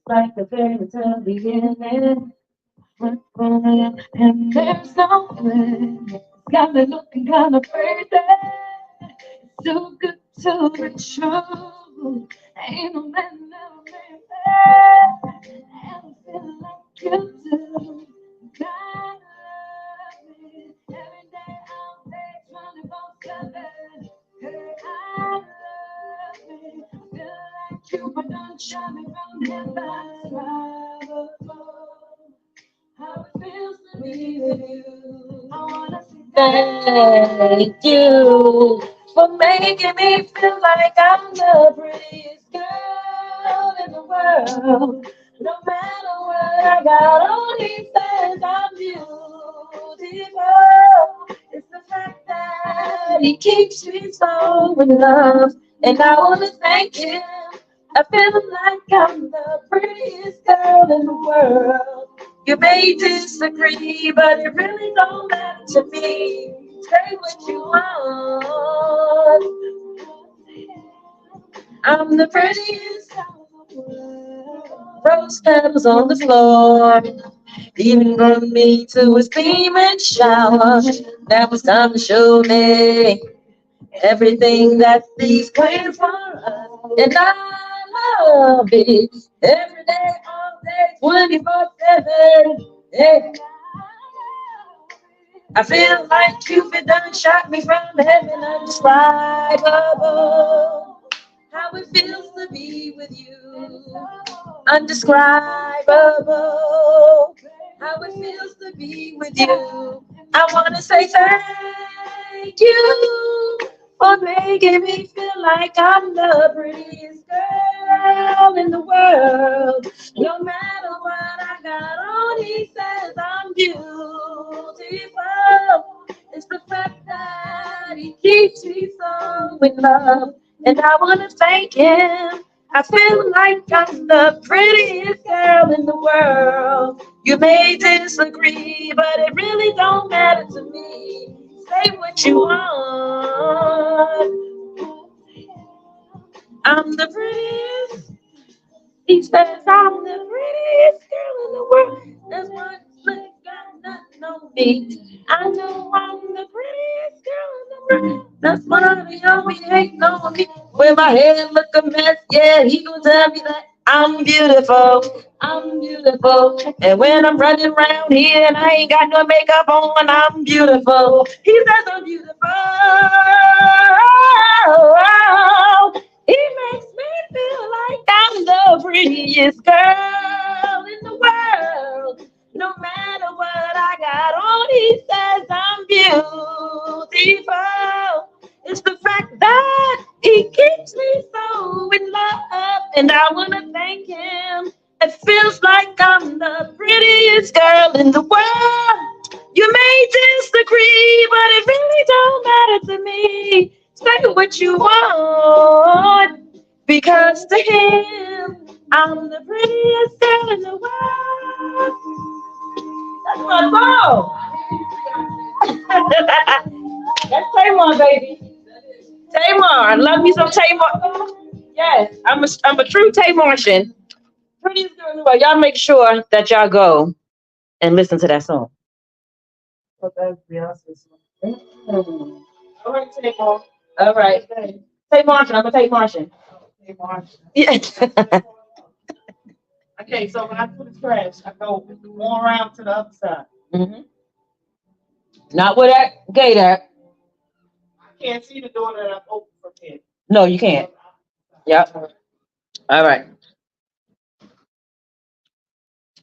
like the fairy tale beginning. And there's no end. It's got me looking kind of crazy. It's too good to be true. Ain't no man never made me. And I feel like you do. God love me every day, all day, 24/7. Hey, I love me. I feel like you, but don't shine me from heaven. How it feels to be with you. I wanna say thank you for making me feel like I'm the prettiest girl in the world. No matter what I got on, he says I'm beautiful. It's the fact that he keeps me so in love, and I wanna thank him. I feel like I'm the prettiest girl in the world. You may disagree, but it really don't matter to me. Say what you want. I'm the prettiest girl in the world. Rose petals on the floor. Even from me to a steaming shower. Now it's time to show me everything that these plans for us. And I love it every day, all day, 24/7. Yeah. I feel like Cupid done shot me from heaven undescribable. How it feels to be with you, undescribable. How it feels to be with you. I want to say thank you for making me feel like I'm the prettiest girl in the world. No matter what I got on, he says I'm beautiful. It's the fact that he keeps me so in love, and I want to thank him. I feel like I'm the prettiest girl in the world. You may disagree, but it really don't matter to me. Say what you want. I'm the prettiest. He says I'm the prettiest girl in the world. That's why Slick got nothing on me. I know I'm the prettiest girl in the world. That's why they always hate on me. When my hair look a mess, yeah, he gonna tell me that I'm beautiful. I'm beautiful. And when I'm running around here and I ain't got no makeup on, I'm beautiful. He says I'm beautiful. He makes me feel like I'm the prettiest girl in the world. No matter what I got on, he says I'm beautiful. It's the fact that he keeps me so in love, and I want to thank him. It feels like I'm the prettiest girl in the world. You may disagree, but it really don't matter to me. Say what you want, because to him, I'm the prettiest girl in the world. That's my song. That's Tamar, baby. Tamar, I love me some Tamar. Yes, I'm a true Tamartian. Prettiest girl in the world. Y'all make sure that y'all go and listen to that song. Oh, that's Beyonce's song. All right, Tamar. All right. Tay Martian. I'm a Tay Martian. Tay Martian. Yeah. Okay, so when I do the trash, I go more around to the other side. Mm-hmm. Not where that gate at. I can't see the door that I'm open from here. No, you can't. Yep. All right.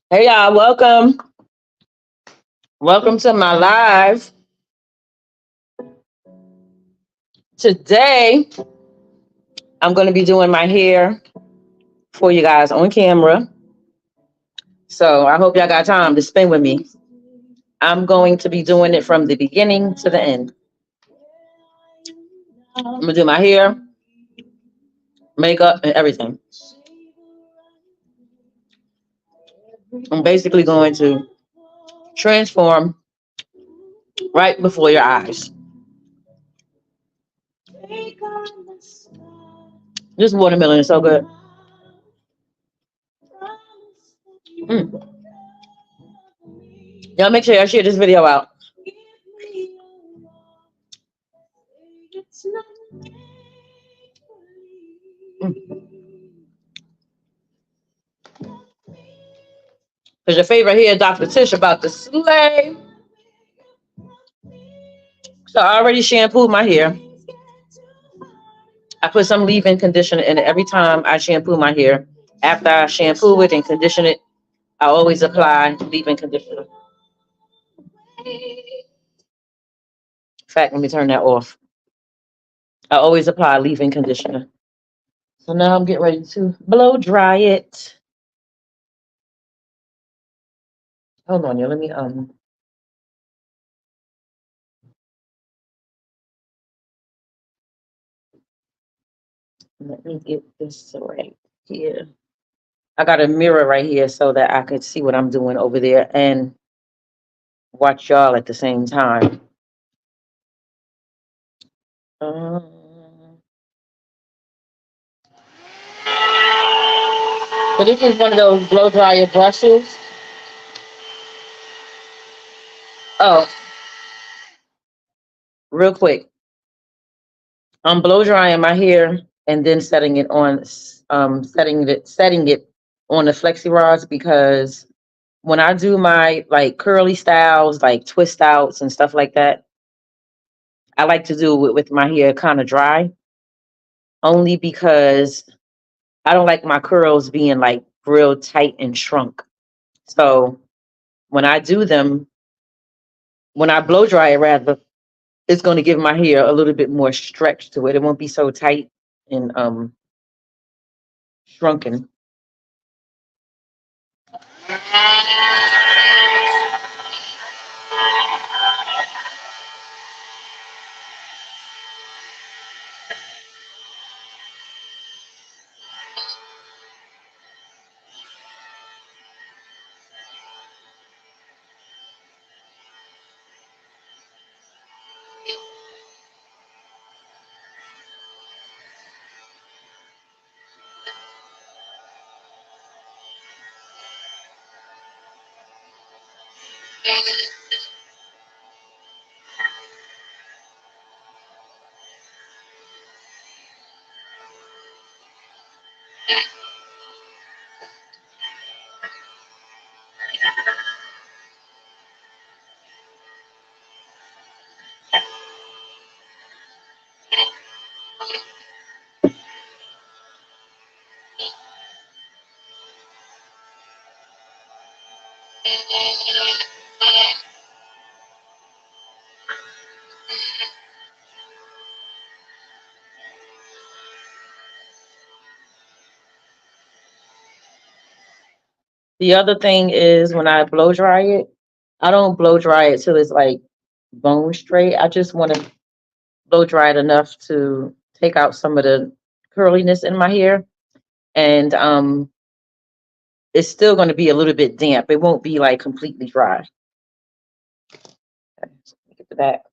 Hey y'all, welcome. Welcome to my live. Today, I'm going to be doing my hair for you guys on camera. So I hope y'all got time to spend with me. I'm going to be doing it from the beginning to the end. I'm going to do my hair, makeup, and everything. I'm basically going to transform right before your eyes. This watermelon is so good. Mm. Y'all make sure y'all share this video out. Mm. Because your favorite here, Dr. Tish, about to slay. So I already shampooed my hair. I put some leave-in conditioner in it every time I shampoo my hair. After I shampoo it and condition it, I always apply leave-in conditioner. In fact, let me turn that off. I always apply leave-in conditioner. So now I'm getting ready to blow dry it. Hold on, y'all. Let me get this right here. I got a mirror right here so that I could see what I'm doing over there and watch y'all at the same time. So this is one of those blow dryer brushes. Oh, real quick. I'm blow drying my hair and then setting it on the flexi rods, because when I do my like curly styles, like twist outs and stuff like that, I like to do it with my hair kind of dry, only because I don't like my curls being like real tight and shrunk. So when I do them, when I blow dry it rather, it's going to give my hair a little bit more stretch to it. It won't be so tight and shrunken. The other thing is when I blow dry it, I don't blow dry it till it's like bone straight. I just want to blow dry it enough to take out some of the curliness in my hair. And it's still going to be a little bit damp. It won't be like completely dry. Okay, so let me get to that.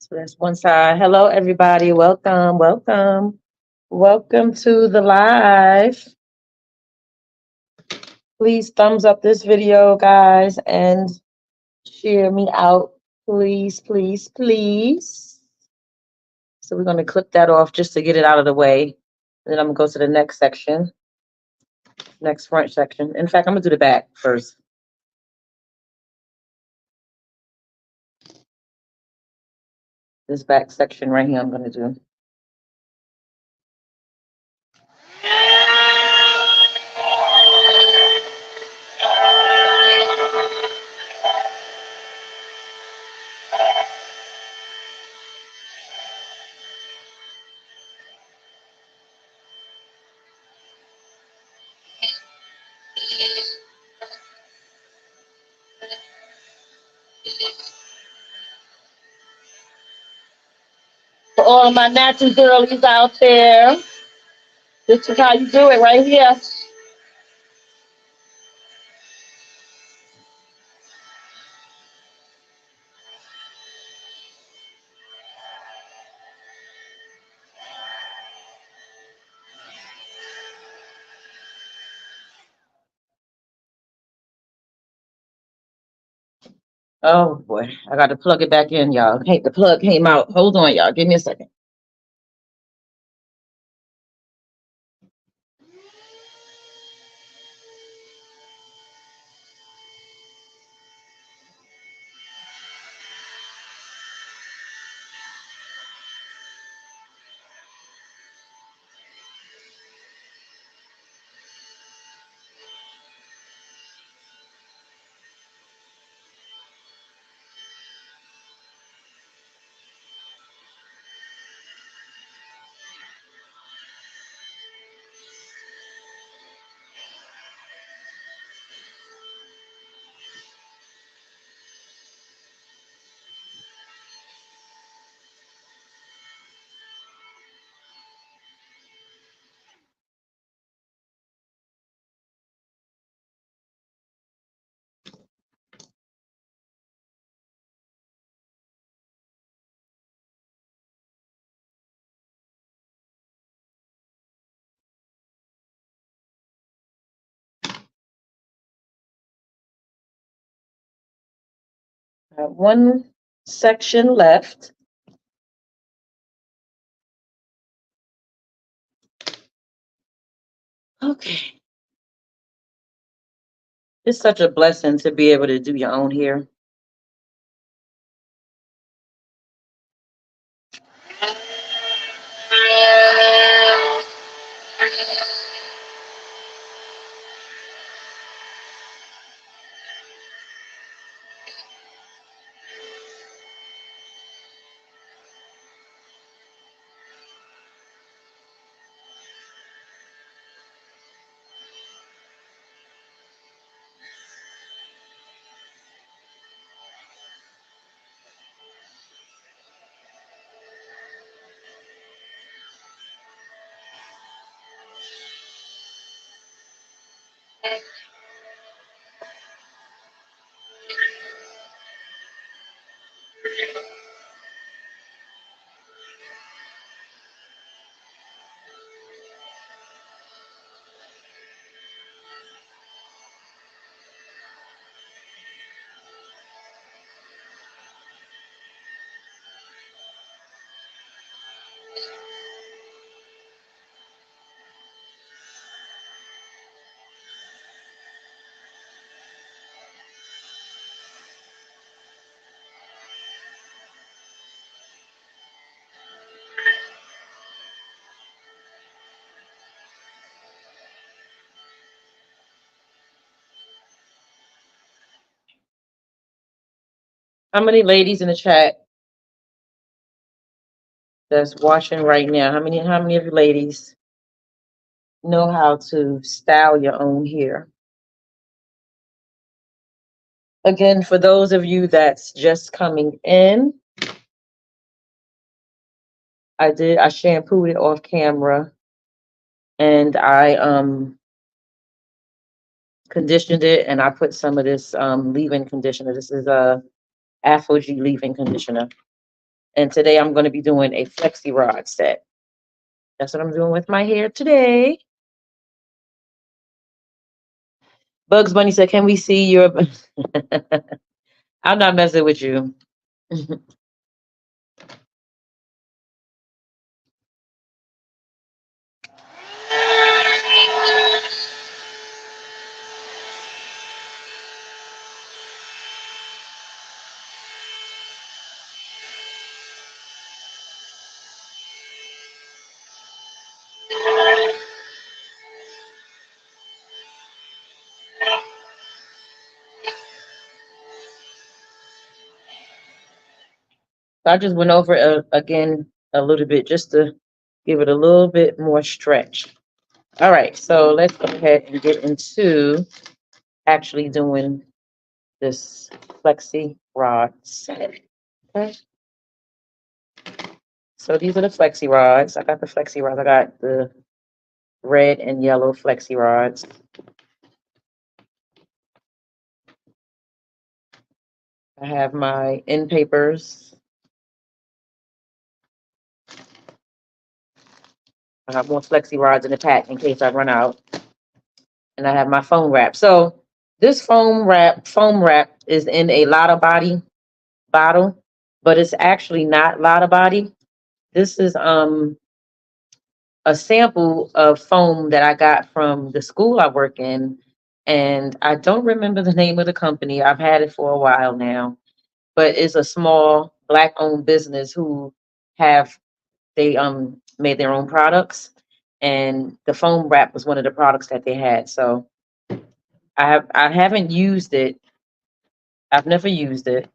So that's one side. Hello, everybody. Welcome, welcome, welcome to the live. Please thumbs up this video, guys, and share me out, please, please, please. So we're going to clip that off just to get it out of the way. Then I'm going to go to the next section, next front section. In fact, I'm going to do the back first. This back section right here I'm going to do. For all of my natural girlies out there, this is how you do it right here. Oh boy, I got to plug it back in, y'all. Hey, the plug came out. Hold on, y'all. Give me a second. I have one section left. Okay. It's such a blessing to be able to do your own hair. How many ladies in the chat that's watching right now? How many of you ladies know how to style your own hair? Again, for those of you that's just coming in, I shampooed it off camera and I conditioned it, and I put some of this leave-in conditioner. This is a Afro G leave-in conditioner. And today I'm going to be doing a Flexi rod set. That's what I'm doing with my hair today. Bugs Bunny said, can we see your... I'm not messing with you. I just went over it again a little bit just to give it a little bit more stretch. All right, so let's go ahead and get into actually doing this Flexi rod set. Okay. So these are the Flexi rods. I got the Flexi rods. I got the red and yellow Flexi rods. I have my end papers. I have more Flexi rods in the pack in case I run out. And I have my foam wrap. So this foam wrap is in a Lotta Body bottle, but it's actually not Lotta Body. This is a sample of foam that I got from the school I work in, and I don't remember the name of the company. I've had it for a while now, but it's a small black owned business who have they made their own products, and the foam wrap was one of the products that they had. So I haven't used it. I've never used it.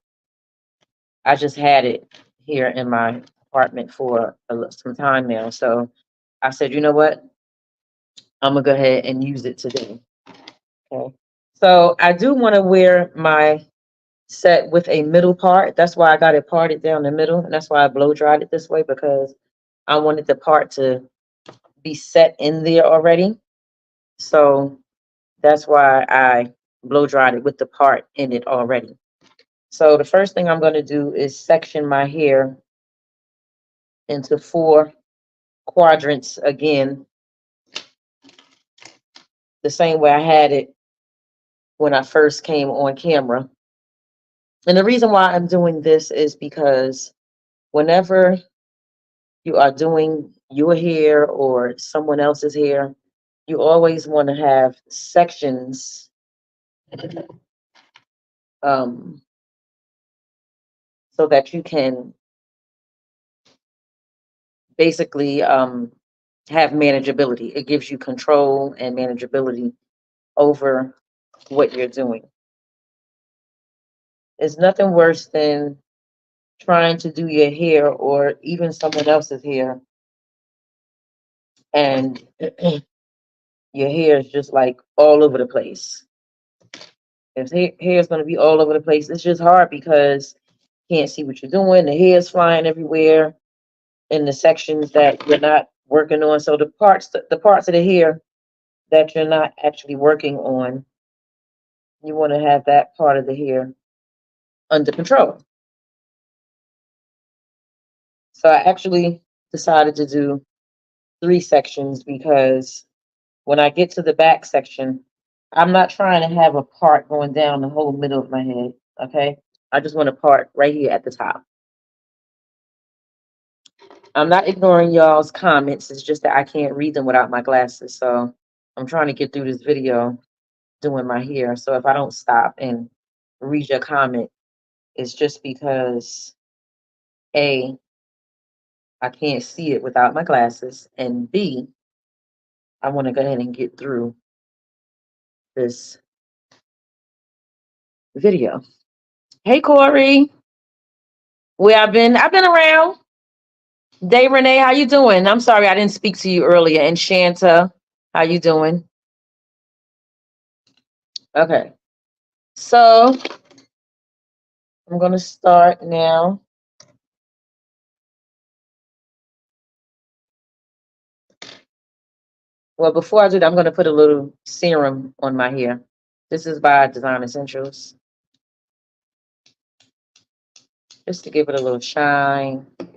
I just had it here in my apartment for some time now. So I said, you know what? I'm gonna go ahead and use it today. Okay. So I do want to wear my set with a middle part. That's why I got it parted down the middle, and that's why I blow dried it this way, because I wanted the part to be set in there already. So that's why I blow dried it with the part in it already. So the first thing I'm going to do is section my hair into 4 quadrants again, the same way I had it when I first came on camera. And the reason why I'm doing this is because whenever you are doing your hair or someone else's hair, you always want to have sections um, so that you can basically have manageability. It gives you control and manageability over what you're doing. It's nothing worse than trying to do your hair or even someone else's hair, and your hair is just like all over the place. If hair is going to be all over the place, it's just hard because you can't see what you're doing. The hair is flying everywhere in the sections that you're not working on. So the parts of the hair that you're not actually working on, you want to have that part of the hair under control. So I actually decided to do 3 sections because when I get to the back section, I'm not trying to have a part going down the whole middle of my head. Okay. I just want a part right here at the top. I'm not ignoring y'all's comments. It's just that I can't read them without my glasses. So I'm trying to get through this video doing my hair. So if I don't stop and read your comment, it's just because A, I can't see it without my glasses, and B, I want to go ahead and get through this video. Hey Corey, where I've been around. Day Renee, how you doing? I'm sorry I didn't speak to you earlier. And Shanta, how you doing? Okay, so I'm gonna start now. Well, before I do that, I'm gonna put a little serum on my hair. This is by Design Essentials. just to give it a little shine and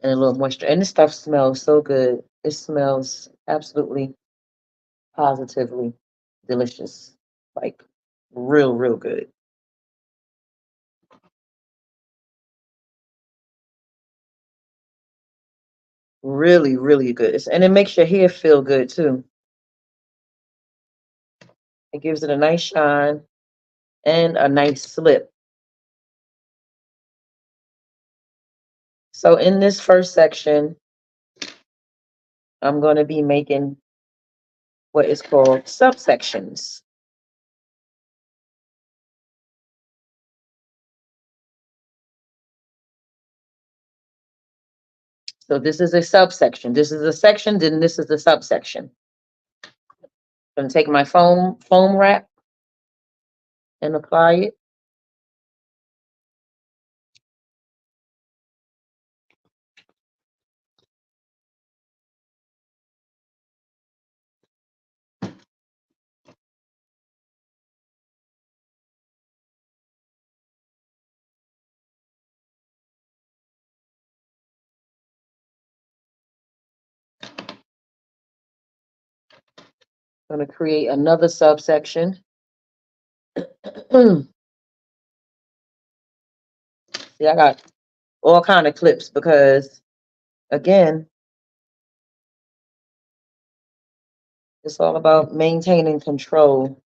a little moisture. And this stuff smells so good. It smells absolutely positively delicious. Like real, real good. Really, really good. And it makes your hair feel good too. It gives it a nice shine and a nice slip. So in this first section, I'm going to be making what is called subsections. So this is a subsection. This is a section, then this is a subsection. I'm going to take my foam wrap and apply it. I'm going to create another subsection. See, I got all kind of clips because, again, it's all about maintaining control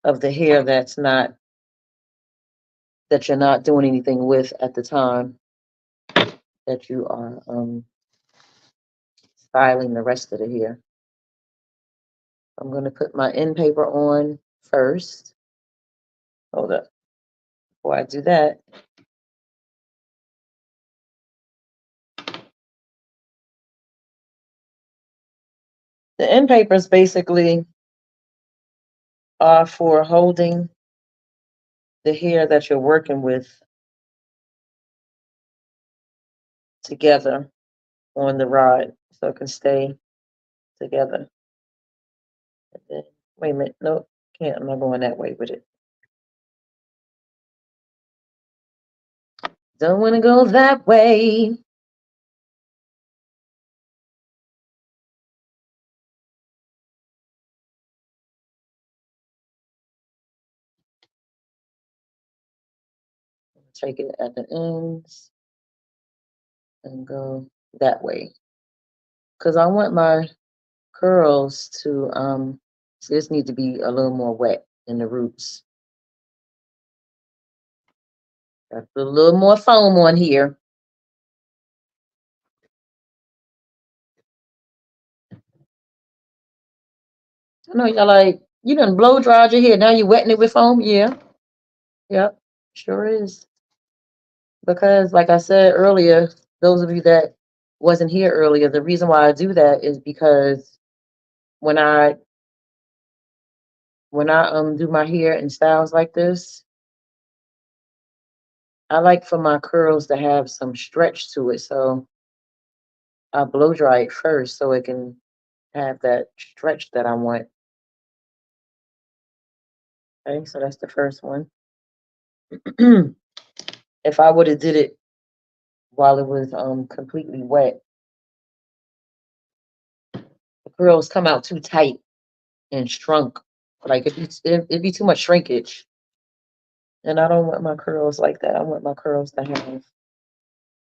of the hair that you're not doing anything with at the time that you are styling the rest of the hair. I'm going to put my end paper on first. Hold up. Before I do that, the end papers basically are for holding the hair that you're working with together on the rod so it can stay together. And then, wait a minute, nope, can't, I'm not going that way with it. Don't want to go that way. Take it at the ends and go that way. Because I want my curls to, so this need to be a little more wet in the roots. Got a little more foam on here. I know y'all like, you done blow dried your hair, now you wetting it with foam? Yeah. Yep, sure is. Because like I said earlier, those of you that wasn't here earlier, the reason why I do that is because when I do my hair in styles like this, I like for my curls to have some stretch to it. So I blow dry it first so it can have that stretch that I want. Okay, so that's the first one. If I would have did it while it was completely wet, the curls come out too tight and shrunk. Like it'd be too much shrinkage. And I don't want my curls like that. I want my curls to have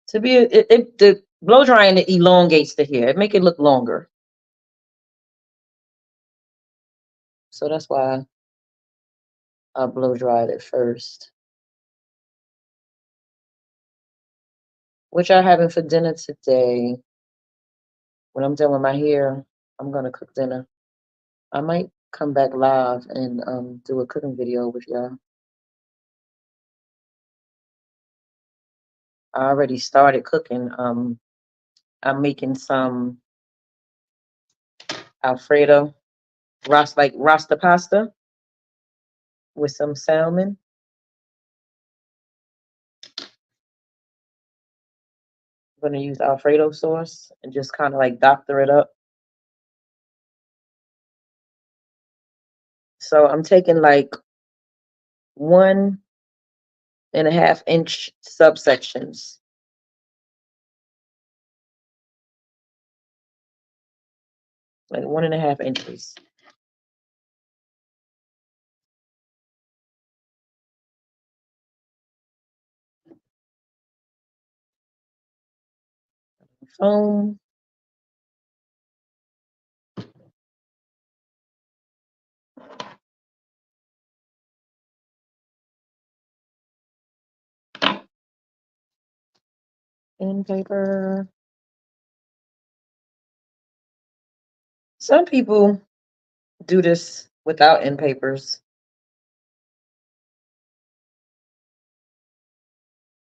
to be the blow drying, it elongates the hair. It make it look longer. So that's why I blow dried it first. Which I having for dinner today. When I'm done with my hair, I'm gonna cook dinner. I might come back live and do a cooking video with y'all. I already started cooking. I'm making some Alfredo rasta pasta with some salmon. I'm gonna use Alfredo sauce and just kind of like doctor it up. So I'm taking like 1.5 inch subsections. Like 1.5 inches. Foam. End paper. Some people do this without end papers.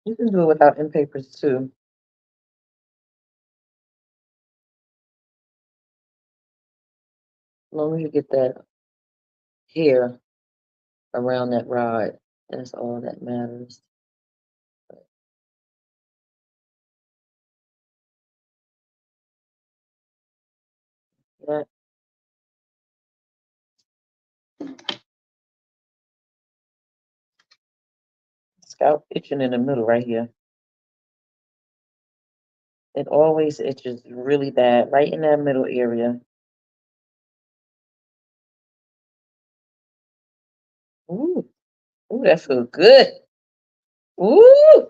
You can do it without end papers too. As long as you get that hair around that rod, that's all that matters. That scalp itching in the middle right here. It always itches really bad right in that middle area. Ooh, ooh, that feels good. Ooh.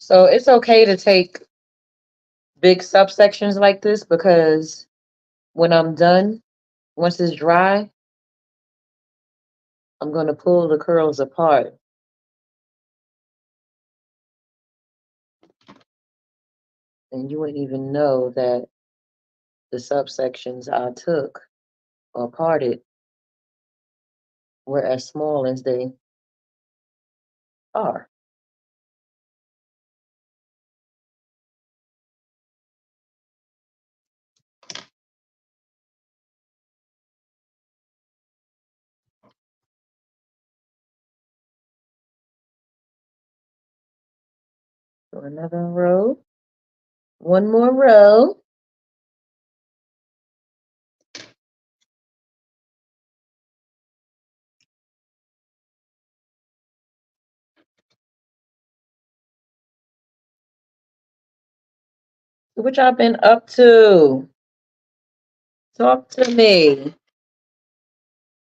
So it's okay to take big subsections like this because when I'm done, once it's dry, I'm going to pull the curls apart. And you wouldn't even know that the subsections I took or parted were as small as they are. So another row, one more row. What y'all been up to? Talk to me.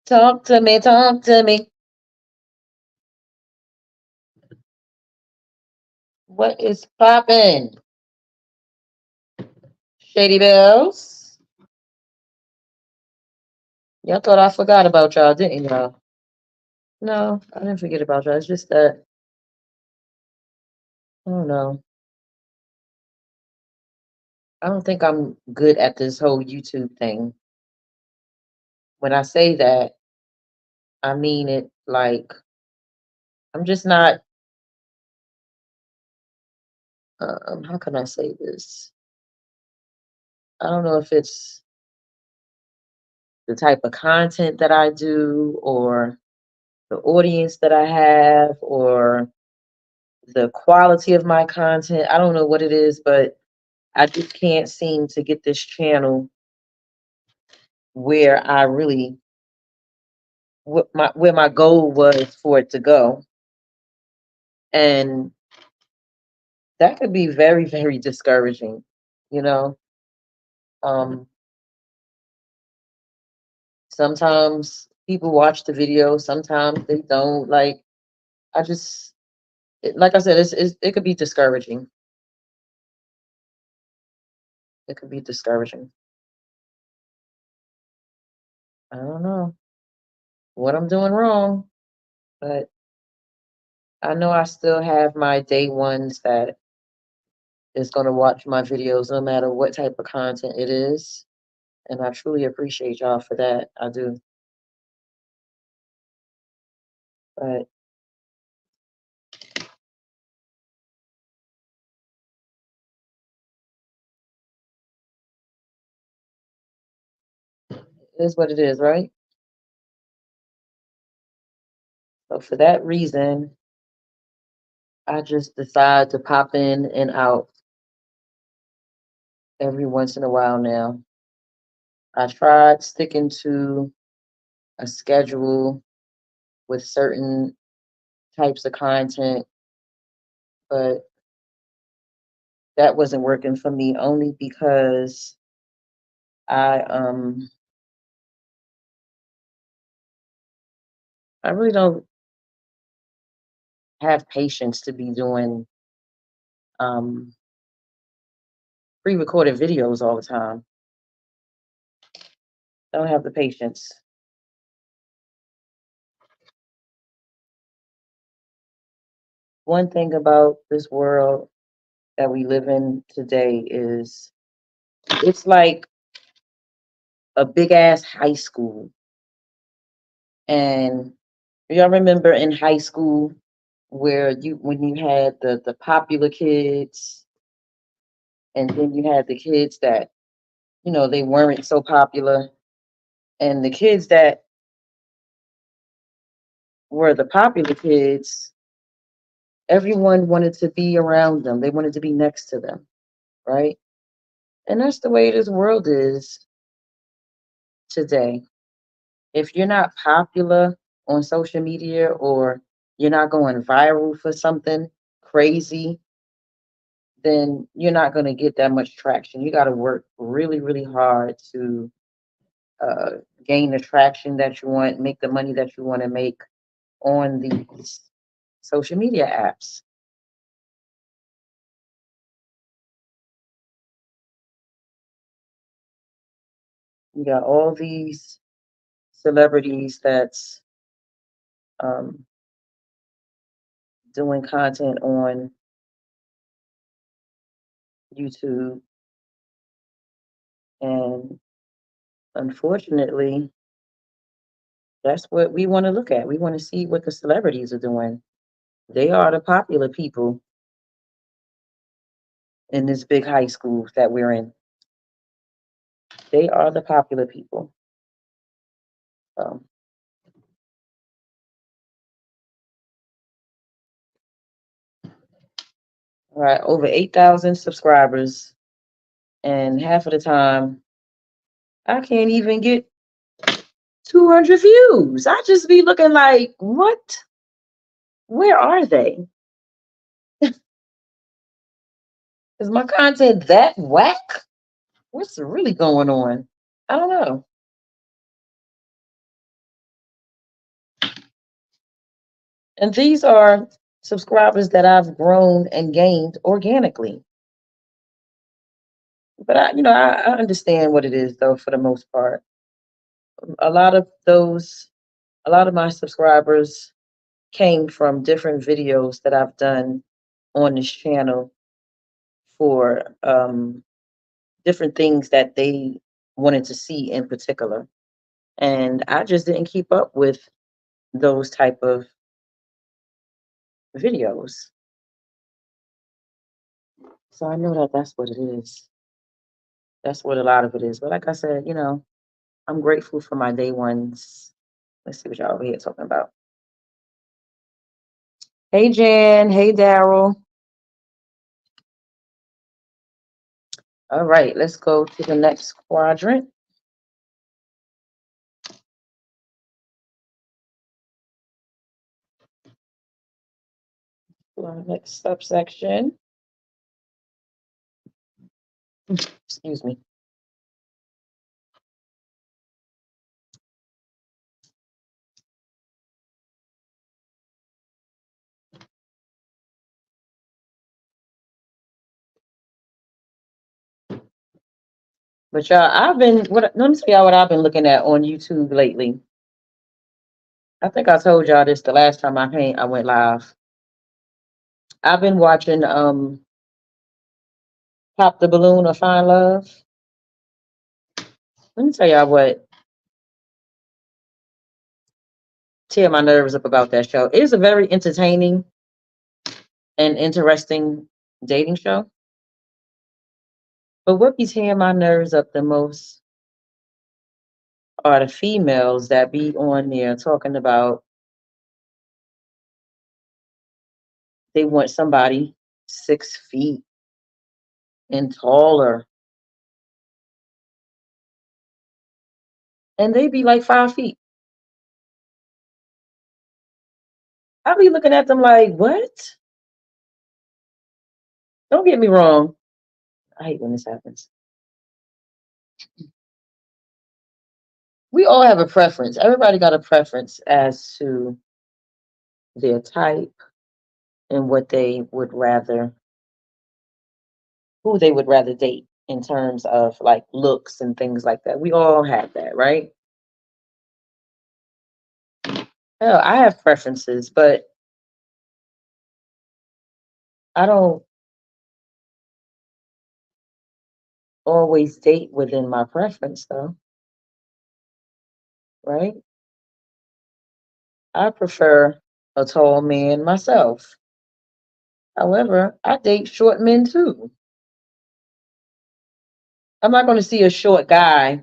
Talk to me. Talk to me. What is popping? Shady Bells. Y'all thought I forgot about y'all, didn't y'all? No, I didn't forget about y'all. It's just that, I don't know. I don't think I'm good at this whole YouTube thing. When I say that, I mean it like I'm just not, how can I say this? I don't know if it's the type of content that I do or the audience that I have or the quality of my content. I don't know what it is, but I just can't seem to get this channel where I really where my goal was for it to go. And that could be very, very discouraging, you know. Um Sometimes people watch the video, sometimes they don't. Like I just like I said, it could be discouraging. It could be discouraging. I don't know what I'm doing wrong, but I know I still have my day ones that is going to watch my videos no matter what type of content it is. And I truly appreciate y'all for that. I do. But It is what it is, right? So for that reason, I just decide to pop in and out every once in a while now. I tried sticking to a schedule with certain types of content, but that wasn't working for me only because I um I really don't have patience to be doing um pre-recorded videos all the time. I don't have the patience. One thing about this world that we live in today is it's like a big ass high school. And y'all remember in high school where you when you had the popular kids and then you had the kids that, they weren't so popular. And the kids that were the popular kids, everyone wanted to be around them. They wanted to be next to them, right? And that's the way this world is today. If you're not popular on social media or you're not going viral for something crazy, then you're not going to get that much traction. You got to work really, really hard to uh, gain the traction that you want, make the money that you want to make on these social media apps. You got all these celebrities that's um, doing content on YouTube, and unfortunately, that's what we want to look at. We want to see what the celebrities are doing. They are the popular people in this big high school that we're in. They are the popular people. So, all right, over 8,000 subscribers, and half of the time, I can't even get 200 views. I just be looking like, what? Where are they? Is my content that whack? What's really going on? I don't know. And these are subscribers that I've grown and gained organically. But I understand what it is though for the most part. A lot of those, a lot of my subscribers came from different videos that I've done on this channel for different things that they wanted to see in particular. And I just didn't keep up with those type of videos. So I know that that's what it is. That's what a lot of it is. But like I said, I'm grateful for my day ones. Let's see what y'all over here talking about. Hey Jan, hey Daryl. All right, let's go to the next quadrant. Next subsection. Excuse me. But y'all, let me tell y'all what I've been looking at on YouTube lately. I think I told y'all this the last time I went live. I've been watching Pop the Balloon or Find Love. Let me tell y'all what tear my nerves up about that show. It is a very entertaining and interesting dating show. But what be tearing my nerves up the most are the females that be on there talking about they want somebody 6 feet and taller, and they be like 5 feet. I be looking at them like, what? Don't get me wrong. I hate when this happens. We all have a preference. Everybody got a preference as to their type and what they would rather, who they would rather date in terms of like looks and things like that. We all have that, right? Hell, I have preferences, but I don't always date within my preference, though, right? I prefer a tall man myself. However, I date short men too. I'm not going to see a short guy.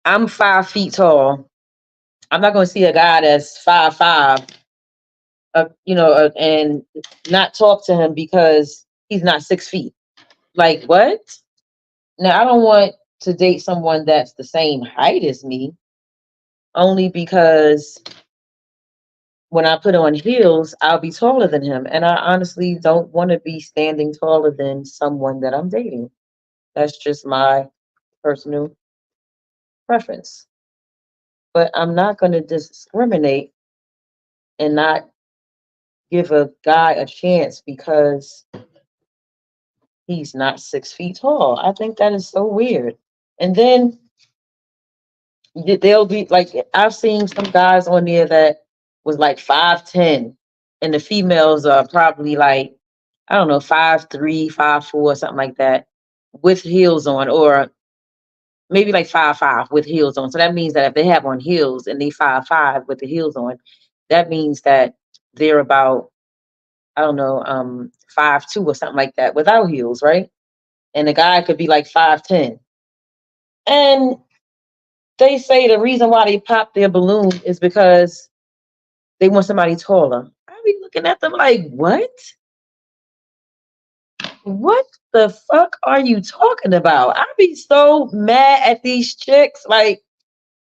I'm 5 feet tall. I'm not going to see a guy that's 5'5", and not talk to him because he's not 6 feet. Like what? Now I don't want to date someone that's the same height as me, only because when I put on heels, I'll be taller than him, and I honestly don't want to be standing taller than someone that I'm dating. That's just my personal preference. But I'm not going to discriminate and not give a guy a chance because he's not 6 feet tall. I think that is so weird. And then they'll be like, I've seen some guys on there that was like 5'10", and the females are probably like, I don't know, 5'3", 5'4", something like that, with heels on, or maybe like 5'5" with heels on. So that means that if they have on heels and they 5'5" with the heels on, that means that they're about, I don't know, 5'2" or something like that without heels, right? And the guy could be like 5'10". And they say the reason why they pop their balloon is because they want somebody taller. I be looking at them like, what? What the fuck are you talking about? I be so mad at these chicks. Like,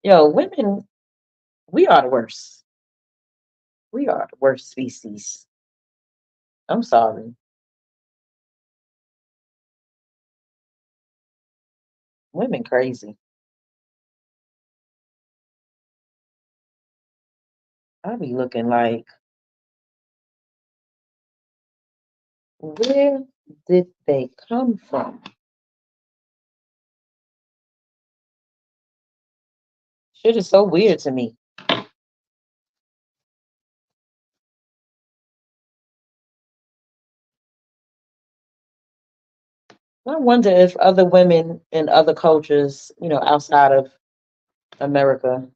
yo, women, we are the worst. We are the worst species. I'm sorry. Women crazy. I be looking like, where did they come from? Shit is so weird to me. I wonder if other women in other cultures, outside of America,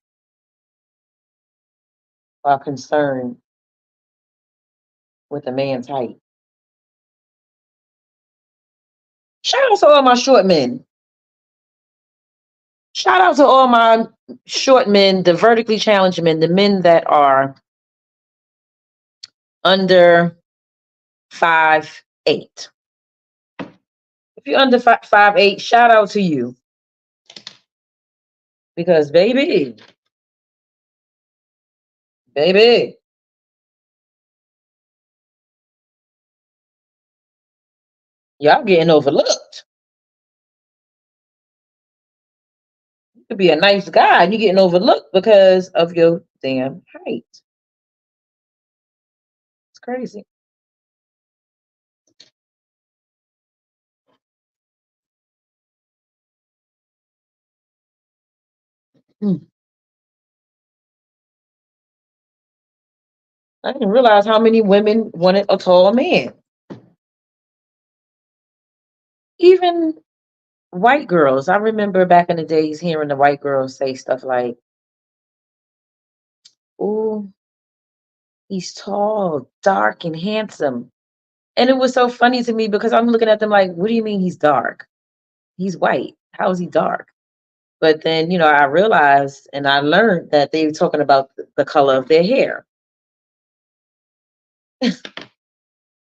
are concerned with a man's height. Shout out to all my short men. Shout out to all my short men, the vertically challenged men, the men that are under 5'8". If you're under 5'8", shout out to you. Because baby, y'all getting overlooked. You could be a nice guy and you're getting overlooked because of your damn height. It's crazy. Hmm. I didn't realize how many women wanted a tall man. Even white girls. I remember back in the days hearing the white girls say stuff like, "Oh, he's tall, dark, and handsome." And it was so funny to me because I'm looking at them like, what do you mean he's dark? He's white. How is he dark? But then, I realized and I learned that they were talking about the color of their hair.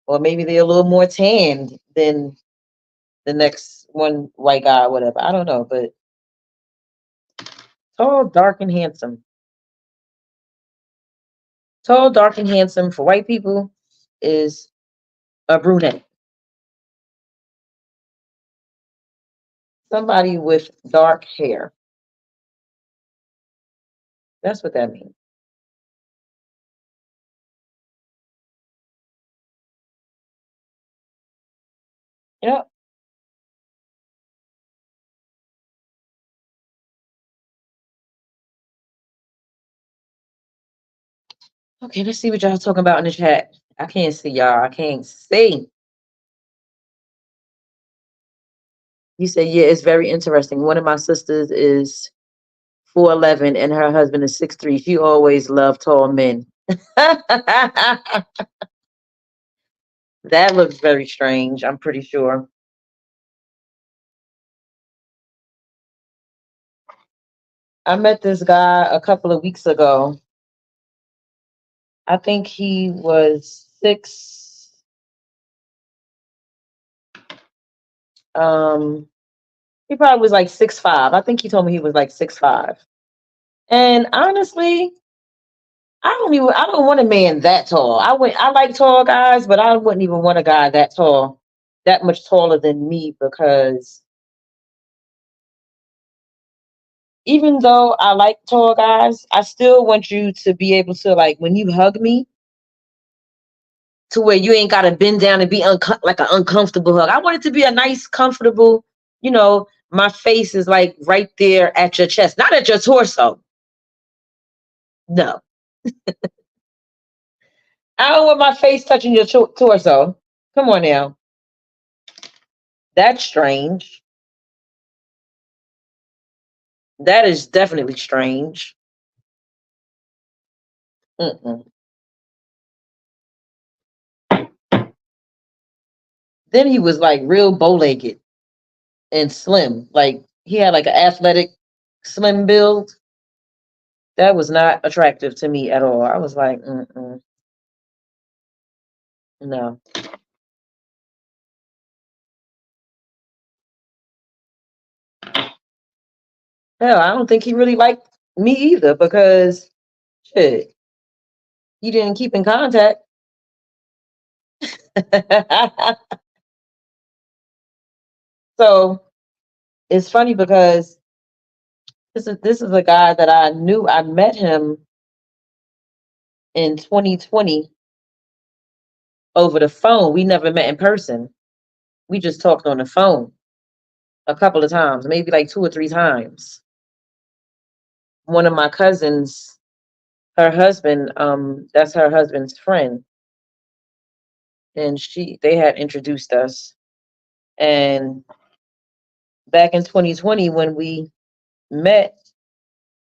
Or maybe they're a little more tanned than the next one white guy or whatever. I don't know, but tall, dark, and handsome. Tall, dark, and handsome for white people is a brunette. Somebody with dark hair. That's what that means. Yep. Okay, let's see what y'all talking about in the chat. I can't see y'all. I can't see. You said, yeah, it's very interesting. One of my sisters is 4'11" and her husband is 6'3". She always loved tall men. That looks very strange, I'm pretty sure. I met this guy a couple of weeks ago. I think he was um he probably was like 6'5". I think he told me he was like 6'5". And honestly, I don't want a man that tall. I like tall guys, but I wouldn't even want a guy that tall, that much taller than me, because even though I like tall guys, I still want you to be able to, like, when you hug me, to where you ain't gotta bend down and be like an uncomfortable hug. I want it to be a nice, comfortable, my face is like right there at your chest, not at your torso. No. I don't want my face touching your torso. Come on now. That's strange. That is definitely strange. Mm-mm. Then he was like real bow-legged and slim. Like he had like an athletic, slim build. That was not attractive to me at all. I was like, mm-mm, no. Hell, I don't think he really liked me either, because shit, he didn't keep in contact. So it's funny because this is a guy that I knew. I met him in 2020 over the phone. We never met in person. We just talked on the phone a couple of times, maybe like 2 or 3 times. One of my cousins, her husband, that's her husband's friend, and they had introduced us. And back in 2020, when we met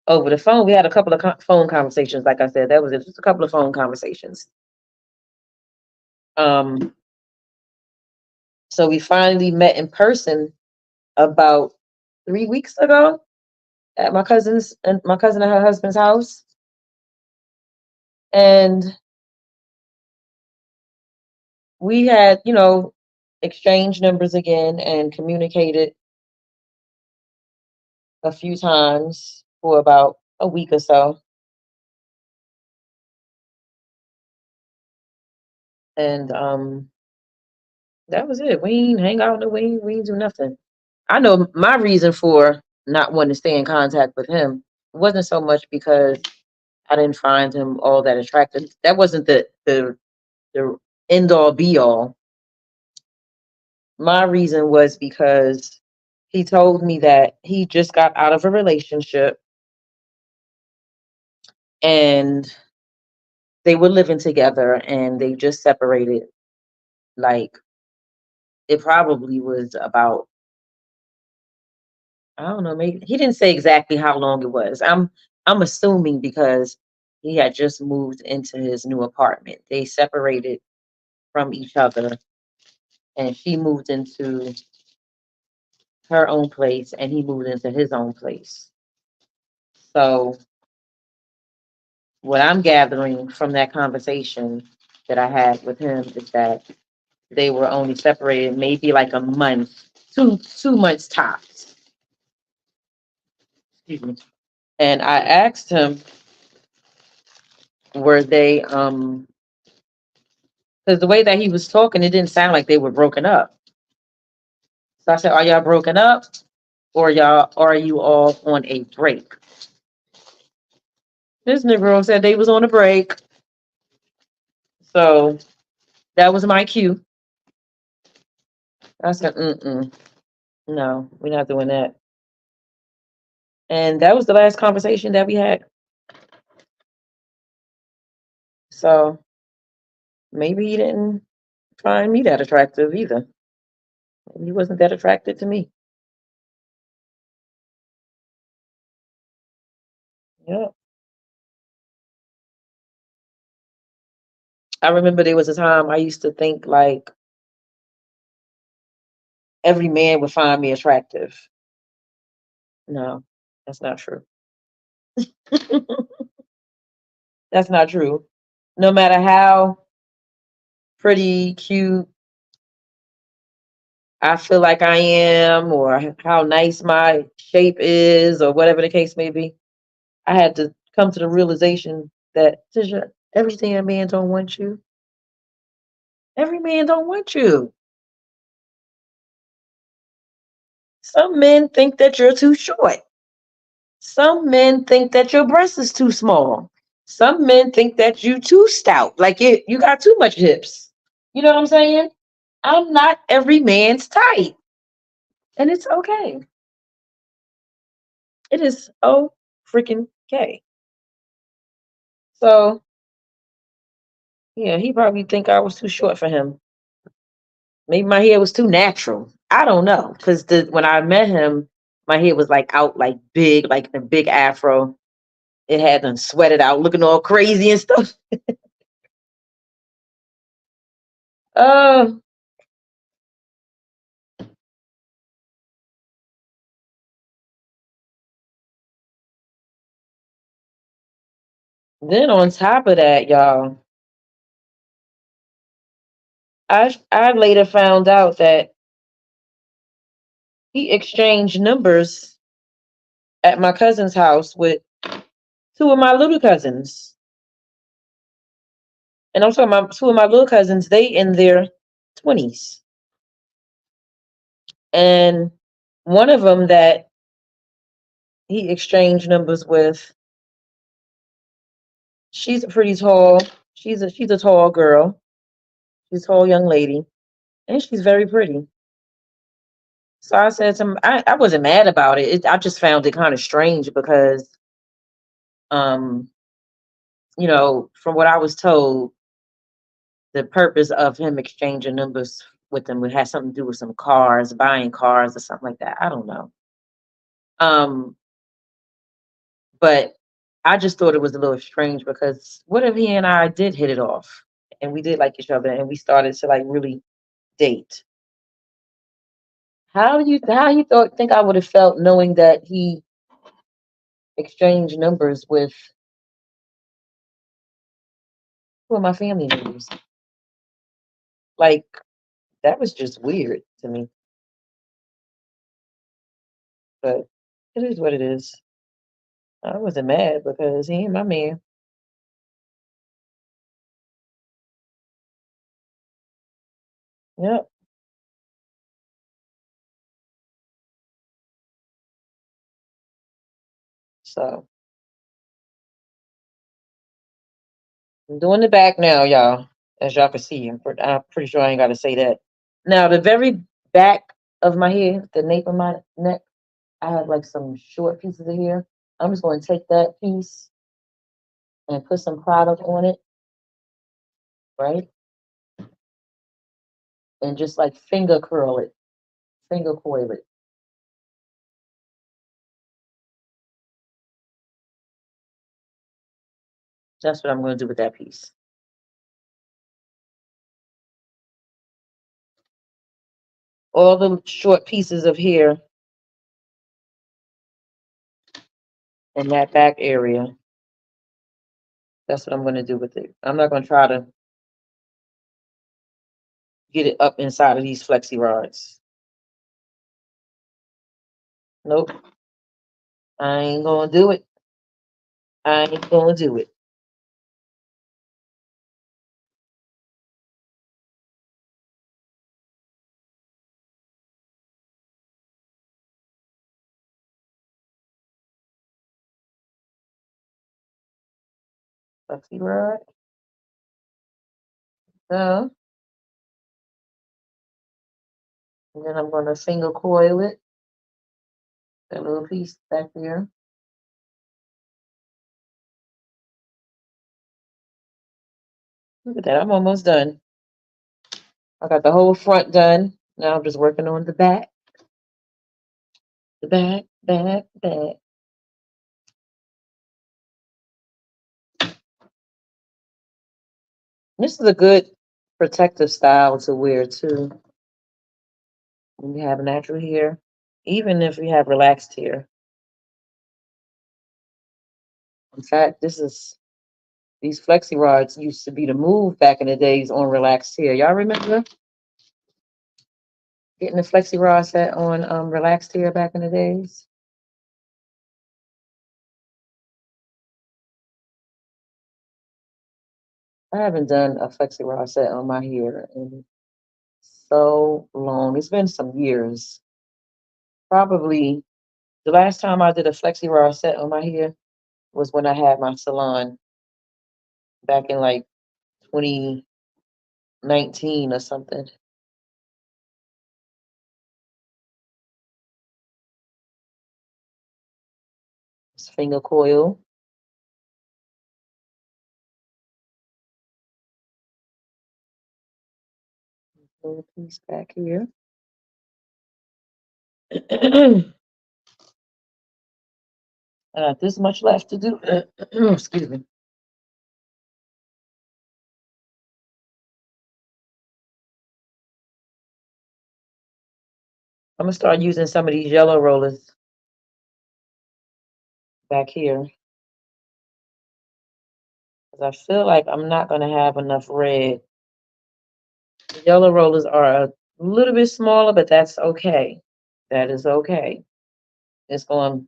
over the phone, we had a couple of phone conversations. Like I said, that was it, just a couple of phone conversations. Um, so we finally met in person about 3 weeks ago at my cousin and her husband's house. And we had, exchanged numbers again and communicated a few times for about a week or so. And that was it. We ain't hang out, we ain't do nothing. I know my reason for not wanting to stay in contact with him wasn't so much because I didn't find him all that attractive. That wasn't the end all be all. My reason was because he told me that he just got out of a relationship and they were living together and they just separated. Like, it probably was about, I don't know, maybe he didn't say exactly how long it was. I'm assuming because he had just moved into his new apartment. They separated from each other and she moved into her own place and he moved into his own place. So what I'm gathering from that conversation that I had with him is that they were only separated maybe like a month, 2 months tops. Excuse me. And I asked him, were they because the way that he was talking, it didn't sound like they were broken up. So I said, are y'all broken up? Or y'all are you all on a break? This Negro said they was on a break. So that was my cue. I said, no, we're not doing that. And that was the last conversation that we had. So maybe he didn't find me that attractive either. Maybe he wasn't that attracted to me. Yeah. I remember there was a time I used to think like every man would find me attractive. No, that's not true. That's not true. No matter how pretty, cute I feel like I am, or how nice my shape is, or whatever the case may be, I had to come to the realization that Tisha, every damn man don't want you. Every man don't want you. Some men think that you're too short. Some men think that your breast is too small. Some men think that you too stout, like you got too much hips. You know what I'm saying? I'm not every man's type, and it's okay. It is oh freaking okay. So yeah, he probably think I was too short for him. Maybe my hair was too natural. I don't know, because when I met him, my hair was like out, like big, like a big afro. It had them sweated out, looking all crazy and stuff. Uh, then on top of that, y'all, I later found out that he exchanged numbers at my cousin's house with two of my little cousins. And I'm talking about two of my little cousins, they in their 20s. And one of them that he exchanged numbers with, she's a pretty tall, she's a tall girl. She's a tall young lady. And she's very pretty. So I said to him, I wasn't mad about I just found it kind of strange because um, from what I was told, the purpose of him exchanging numbers with them would have something to do with some cars, buying cars or something like that. I don't know. Um, but I just thought it was a little strange because what if he and I did hit it off and we did like each other and we started to like really date? How you think I would have felt knowing that he exchanged numbers with two of my family members? Like that was just weird to me. But it is what it is. I wasn't mad because he ain't my man. Yep. So I'm doing the back now, y'all. As y'all can see, I'm pretty sure I ain't got to say that. Now, the very back of my hair, the nape of my neck, I have like some short pieces of hair. I'm just going to take that piece and put some product on it, right? And just like finger curl it, finger coil it. That's what I'm going to do with that piece. All the short pieces of hair in that back area. That's what I'm going to do with it. I'm not going to try to get it up inside of these flexi rods. Nope, I ain't going to do it. I ain't going to do it. Flexi rod. So, and then I'm going to single coil it. That little piece back there. Look at that. I'm almost done. I got the whole front done. Now I'm just working on the back. The back. This is a good protective style to wear too. When you have natural hair, even if you have relaxed hair. In fact, these flexi rods used to be the move back in the days on relaxed hair. Y'all remember getting the flexi rod set on relaxed hair back in the days? I haven't done a flexi rod set on my hair in so long. It's been some years. Probably the last time I did a flexi rod set on my hair was when I had my salon back in like 2019 or something. It's finger coil. Little piece back here. I got this much left to do. Excuse me. I'm gonna start using some of these yellow rollers back here because I feel like I'm not gonna have enough red. The yellow rollers are a little bit smaller, but that's okay. That is okay. It's going to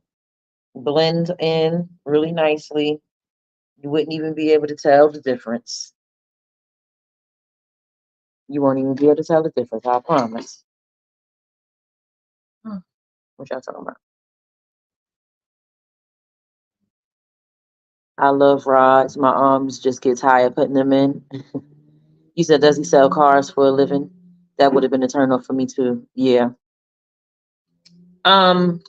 blend in really nicely. You wouldn't even be able to tell the difference. You won't even be able to tell the difference, I promise. What y'all talking about? I love rods. My arms just get tired putting them in. You said, does he sell cars for a living? That would have been a turn off for me too. Yeah. Um,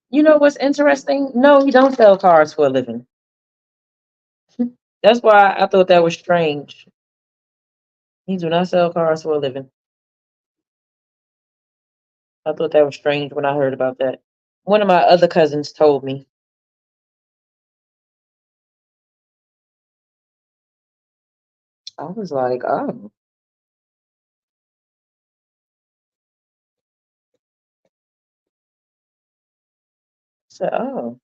you know what's interesting? No, he don't sell cars for a living. That's why I thought that was strange. He do not sell cars for a living. I thought that was strange when I heard about that. One of my other cousins told me. I was like, oh. I said, oh.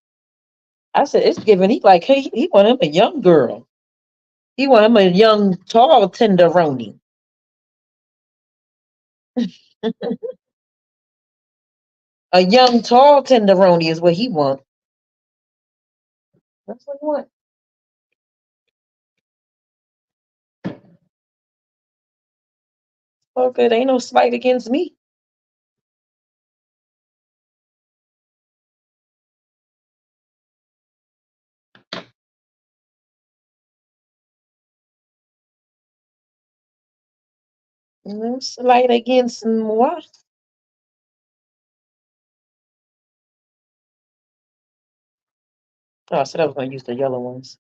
I said, it's giving. He like, hey, he want him a young girl. He want him a young, tall tenderoni. A young, tall tenderoni is what he want. That's what he want. Okay, there ain't no spite against me. No slight against moi. Oh, I said I was going to use the yellow ones.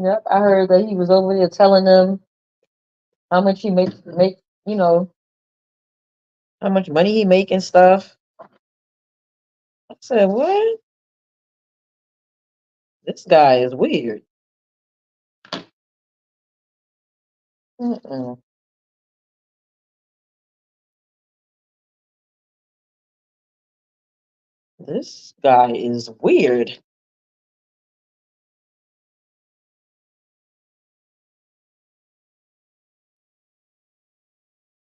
Yep, I heard that he was over there telling them how much he make, you know, how much money he make and stuff. I said, what? This guy is weird. Mm-mm. This guy is weird.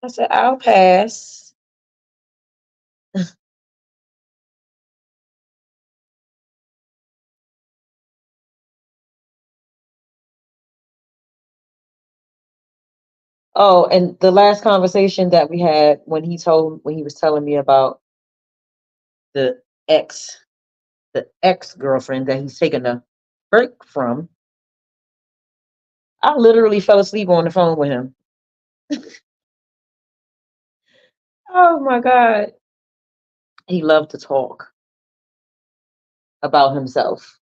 I said, I'll pass. Oh, and the last conversation that we had when he was telling me about the ex, the ex girlfriend that he's taking a break from, I literally fell asleep on the phone with him. Oh my God. He loved to talk about himself.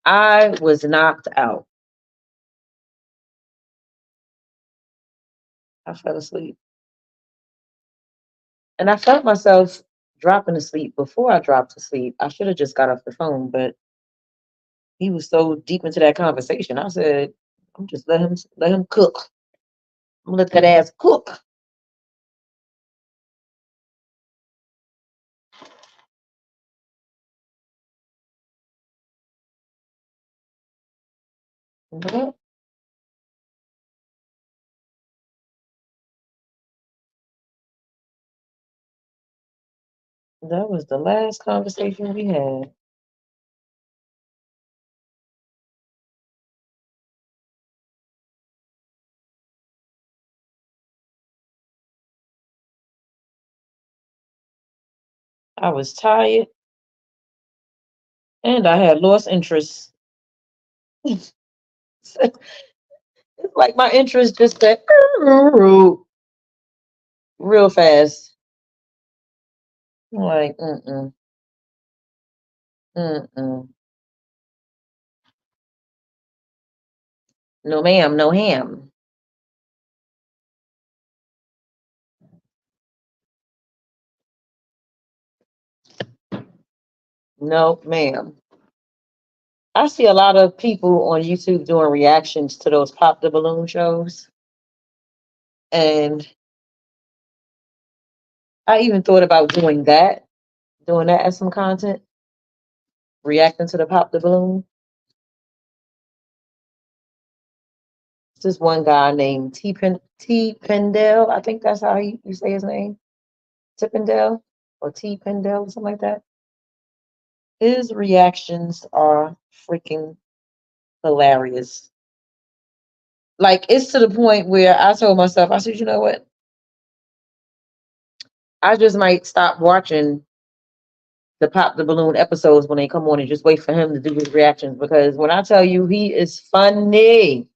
I was knocked out. I fell asleep. And I felt myself dropping to sleep before I dropped to sleep. I should have just got off the phone, but he was so deep into that conversation. I said, I'm just let him cook. I'm gonna let that ass cook. Well, that was the last conversation we had. I was tired and I had lost interest. It's like my interest just said real fast. I'm like, mm-mm. No ma'am, no ham. No ma'am. I see a lot of people on YouTube doing reactions to those pop the balloon shows. And I even thought about doing that as some content, reacting to the pop the balloon. It's this one guy named T Pendel. I think that's how you say his name. Tippendale or T Pendel, something like that. His reactions are freaking hilarious. Like it's to the point where I told myself, I said, you know what? I just might stop watching the pop the balloon episodes when they come on and just wait for him to do his reactions because when I tell you he is funny,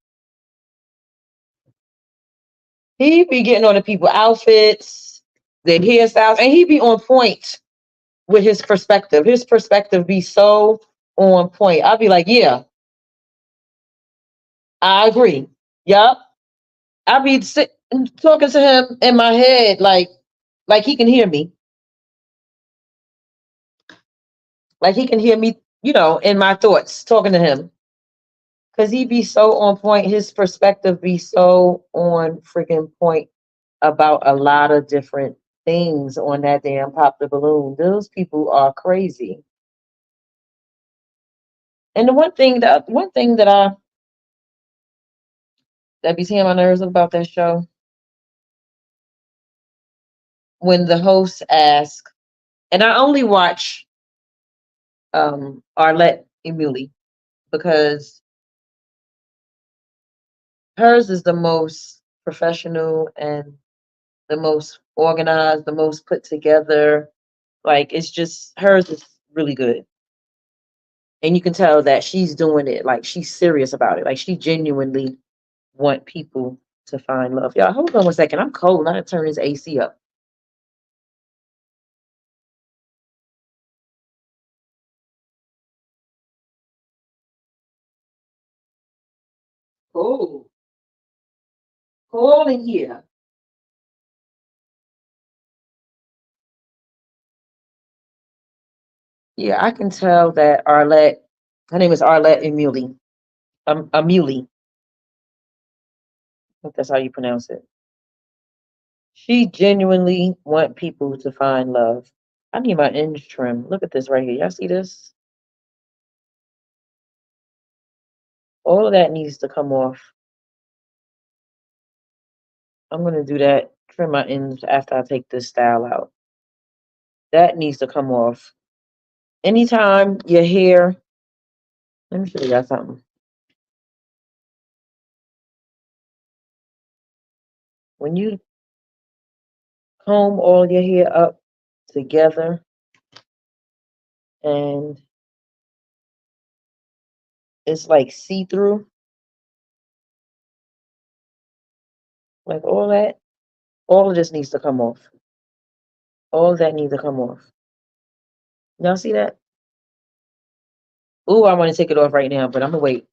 he be getting on the people outfits, their hairstyles, and he be on point with his perspective. His perspective be so on point. I'll be like, yeah, I agree. Yup. I'll be talking to him in my head like he can hear me. Like he can hear me, in my thoughts talking to him. Cause he be so on point. His perspective be so on freaking point about a lot of different things on that damn pop the balloon. Those people are crazy. And the one thing that be seeing my nerves about that show, when the host asks, and I only watch Arlette Emily because hers is the most professional and the most organized, the most put together. Like it's just hers is really good. And you can tell that she's doing it like she's serious about it. Like she genuinely want people to find love. Y'all hold on 1 second. I'm cold. I gotta turn this AC up. Oh, cold in here. Yeah, I can tell that Arlette, her name is Arlette Emuli. Amuli. I think that's how you pronounce it. She genuinely want people to find love. I need my ends trim. Look at this right here. Y'all see this? All of that needs to come off. I'm gonna do that. Trim my ends after I take this style out. That needs to come off. Anytime your hair, let me show you guys something. When you comb all your hair up together and it's like see through, like all of this needs to come off. All of that needs to come off. Y'all see that? Ooh, I want to take it off right now, but I'm gonna wait.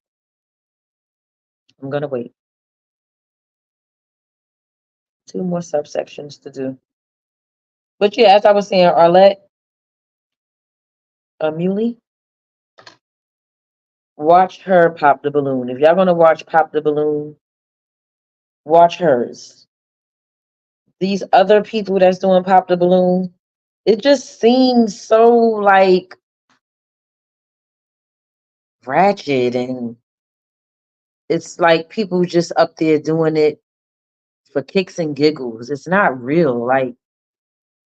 I'm gonna wait. Two more subsections to do. But yeah, as I was saying, Arlette Muley, watch her pop the balloon. If y'all gonna watch Pop the Balloon, watch hers. These other people that's doing Pop the Balloon, it just seems so like ratchet, and it's like people just up there doing it for kicks and giggles. It's not real. Like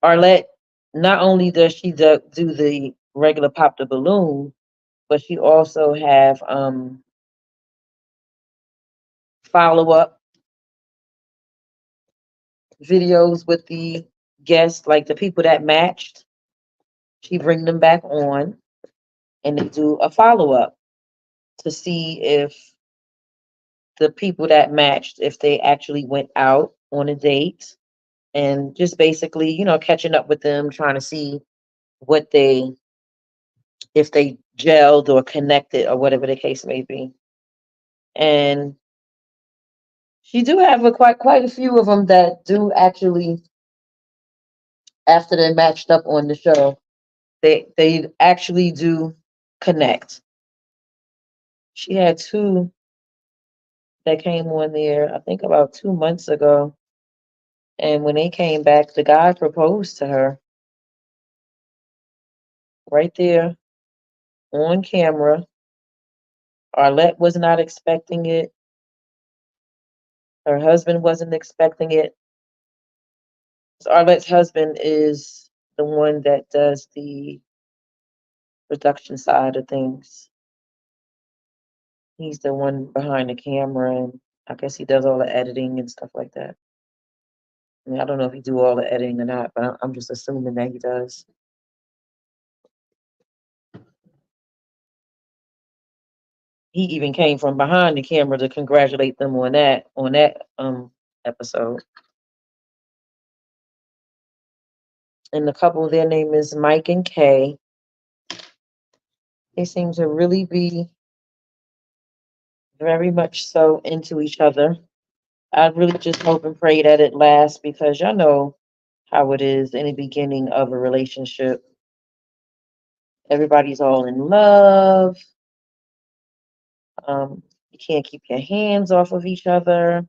Arlette, not only does she do the regular Pop the Balloon, but she also have follow up videos with the guests, like the people that matched. She bring them back on and they do a follow up to see if the people that matched, if they actually went out on a date, and just basically, catching up with them, trying to see what they, if they gelled or connected or whatever the case may be. And she do have quite a few of them that do actually, after they matched up on the show, they actually do connect. She had two that came on there, I think about 2 months ago. And when they came back, the guy proposed to her right there on camera. Arlette was not expecting it. Her husband wasn't expecting it. So Arlette's husband is the one that does the production side of things. He's the one behind the camera, and I guess he does all the editing and stuff like that. I mean, I don't know if he do all the editing or not, but I'm just assuming that he does. He even came from behind the camera to congratulate them on that episode. And the couple, their name is Mike and Kay. They seem to really be very much so into each other. I really just hope and pray that it lasts, because y'all know how it is in the beginning of a relationship. Everybody's all in love. You can't keep your hands off of each other.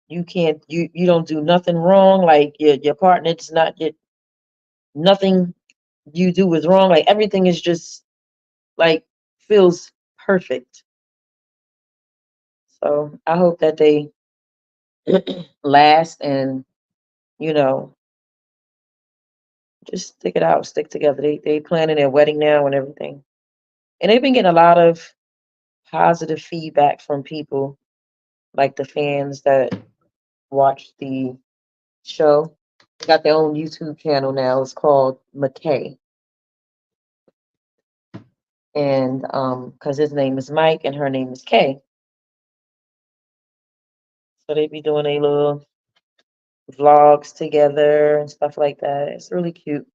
You can't you don't do nothing wrong. Like your partner, it's not your, nothing you do is wrong. Like everything is just like feels perfect. So I hope that they last, and you know just stick it out, stick together. They planning their wedding now and everything, and they've been getting a lot of positive feedback from people, like the fans that watch the show. They got their own YouTube channel now. It's called McKay, and because his name is Mike and her name is Kay, so they be doing a little vlogs together and stuff like that. It's really cute.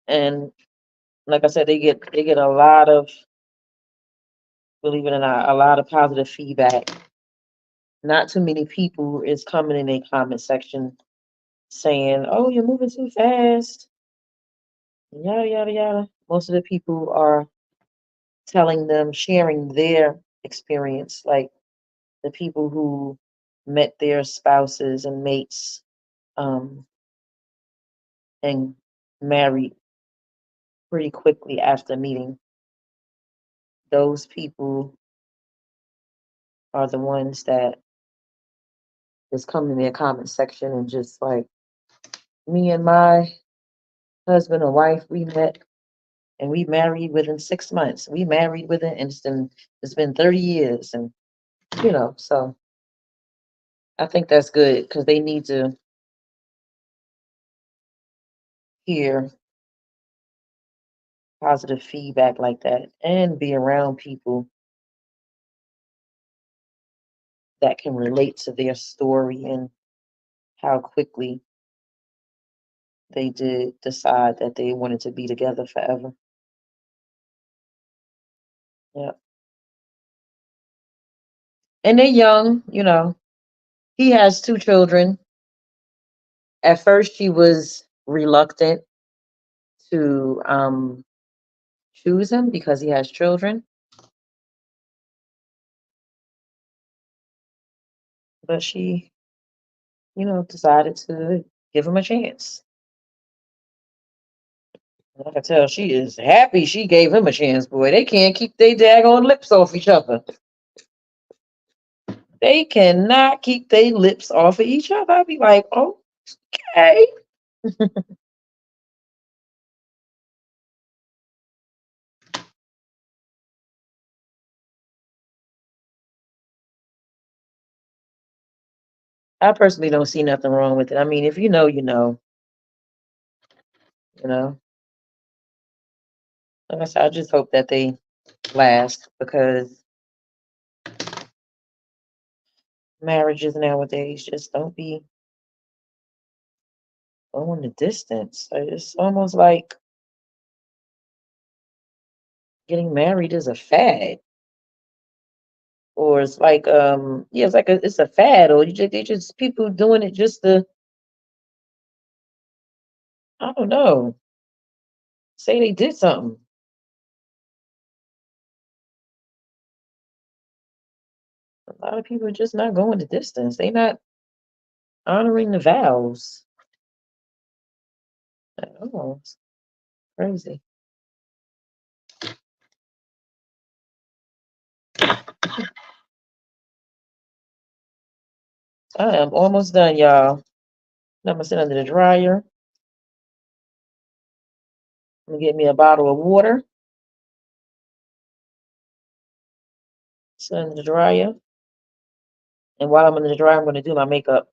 And like I said, they get a lot of, believe it or not, a lot of positive feedback. Not too many people is coming in a comment section saying, "Oh, you're moving too fast," yada yada yada. Most of the people are telling them, sharing their experience, like the people who met their spouses and mates, um, and married pretty quickly after meeting. Those people are the ones that just come in their comment section and just like, me and my husband or wife, we met and we married within 6 months. We married within, and it's been 30 years, and so I think that's good because they need to hear positive feedback like that and be around people that can relate to their story and how quickly they did decide that they wanted to be together forever. Yeah. And they're young. He has two children. At first, she was reluctant to choose him because he has children, but she decided to give him a chance. I can tell she is happy she gave him a chance, boy. They can't keep their daggone lips off each other. They cannot keep their lips off of each other. I'd be like, okay. I personally don't see nothing wrong with it. I mean, if you know, you know, you know. Like I said, I just hope that they last because marriages nowadays just don't be going the distance. It's almost like getting married is a fad. Or it's like yeah, it's a fad, or they just people doing it just to, I don't know, say they did something. A lot of people are just not going the distance. They not honoring the vows at all. It's crazy. I am almost done, y'all. I'm gonna sit under the dryer. I'm gonna get me a bottle of water. Sit under the dryer. And while I'm under the dryer, I'm gonna do my makeup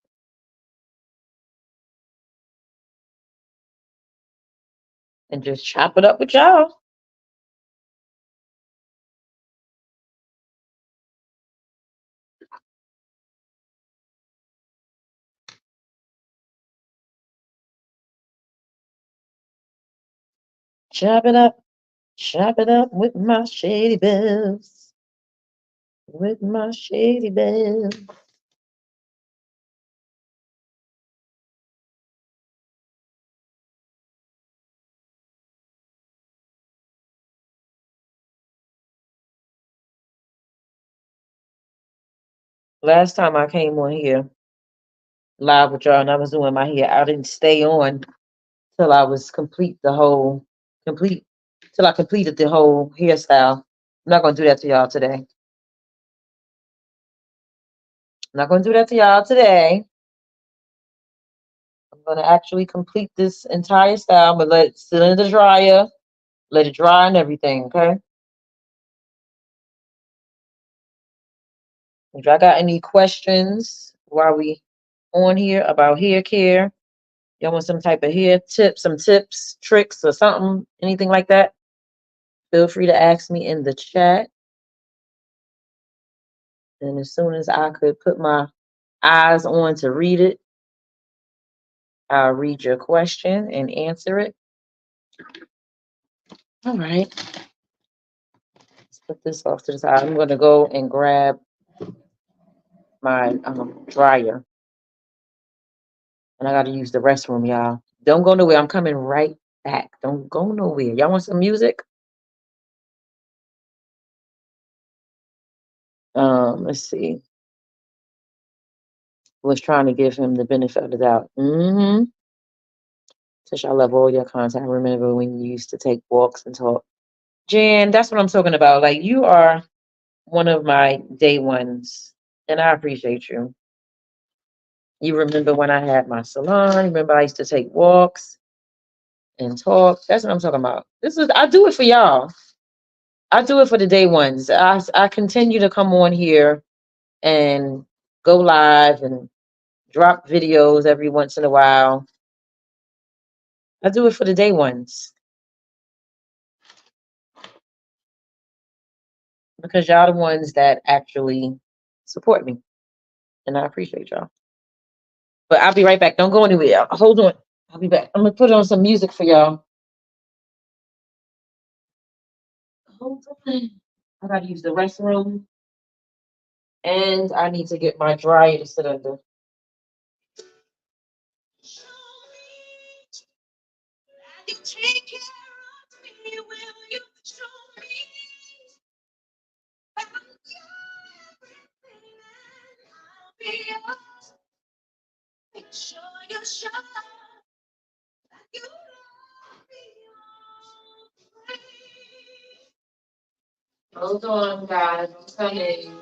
and just chop it up with y'all. Chop it up. Chop it up with my shady bells. With my shady bells. Last time I came on here live with y'all and I was doing my hair, I didn't stay on till I was complete till I completed the whole hairstyle. I'm not gonna do that to y'all today. I'm not gonna do that to y'all today. I'm gonna actually complete this entire style, but let it sit in the dryer, let it dry and everything, okay? If y'all got any questions while we on here about hair care, y'all want some type of hair tips, some tips, tricks, or something, anything like that, feel free to ask me in the chat. And as soon as I could put my eyes on to read it, I'll read your question and answer it. All right. Let's put this off to the side. I'm gonna go and grab my dryer, and I gotta use the restroom, y'all. Don't go nowhere. I'm coming right back. Don't go nowhere. Y'all want some music? Let's see. Was trying to give him the benefit of the doubt. Since I love all your content, I remember when you used to take walks and talk. Jan, that's what I'm talking about. Like, you are one of my day ones, and I appreciate you. You remember when I had my salon? Remember I used to take walks and talk? That's what I'm talking about. I do it for y'all. I do it for the day ones. I continue to come on here and go live and drop videos every once in a while. I do it for the day ones because y'all the ones that actually support me, and I appreciate y'all. But I'll be right back. Don't go anywhere. Hold on. I'll be back. I'm gonna put on some music for y'all. Hold on. I gotta use the restroom, and I need to get my dryer to sit under. Hold on, guys. I'm coming.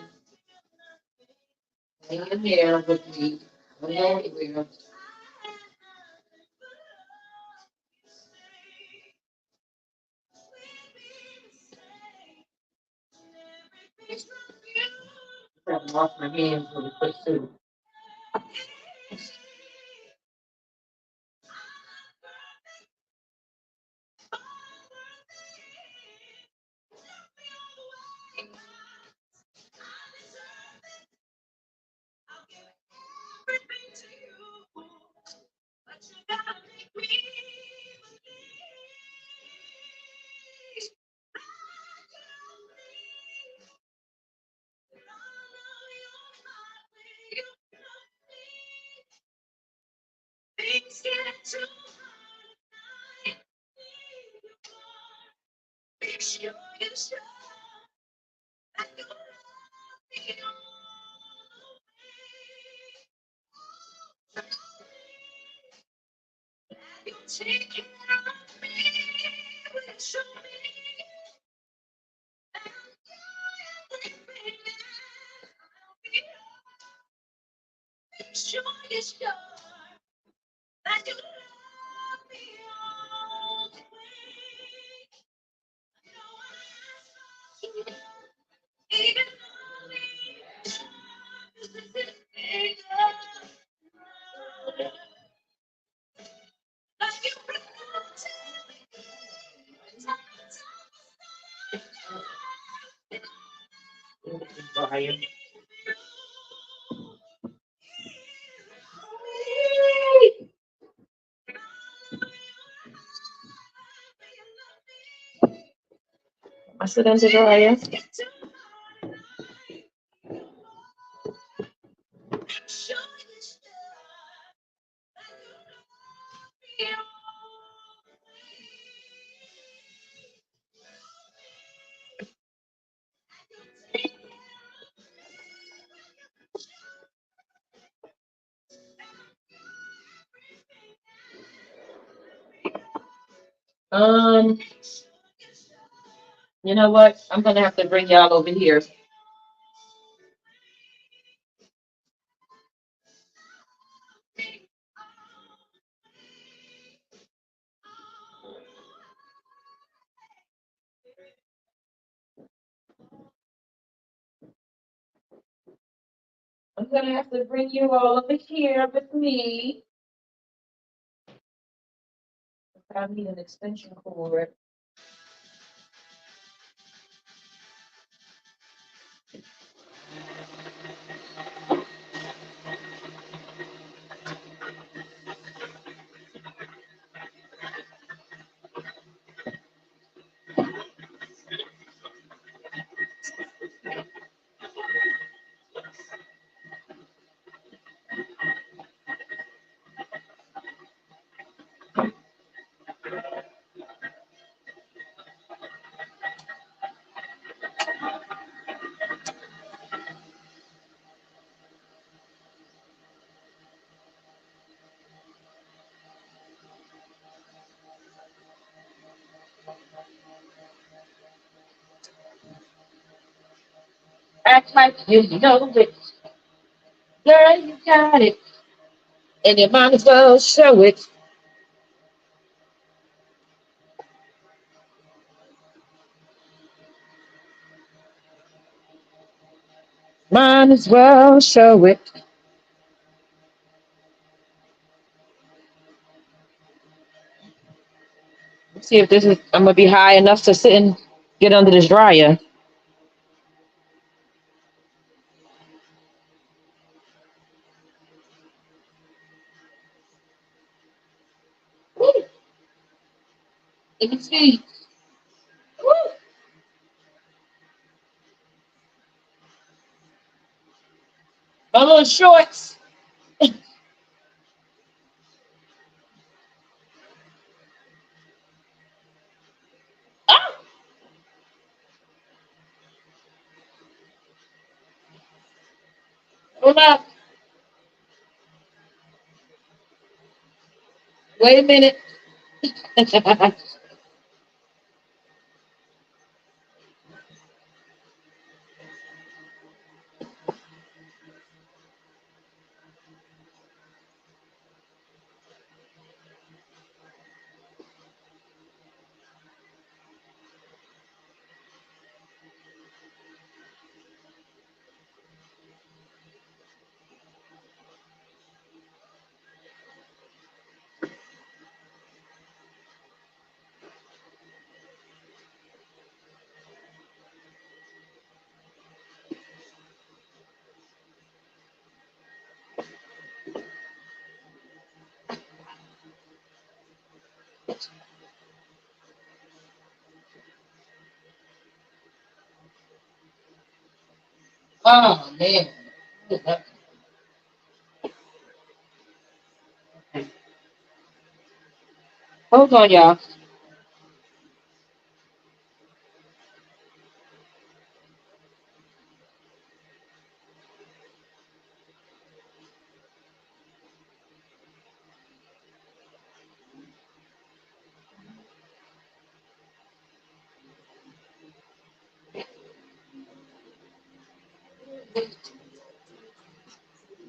Hang in there with me. I'm going anywhere. I'm off my hands really quick too. Dryer. I sit under the dryer. Um, you know what? I'm gonna have to bring y'all over here. I'm gonna have to bring you all over here with me. I need an extension cord. Act like you know it. Girl, you got it. And you might as well show it. Might as well show it. See if this is, I'm going to be high enough to sit and get under this dryer. Let me see. My little shorts. Ah, hold up. Wait a minute. Oh, man. Hold on, y'all.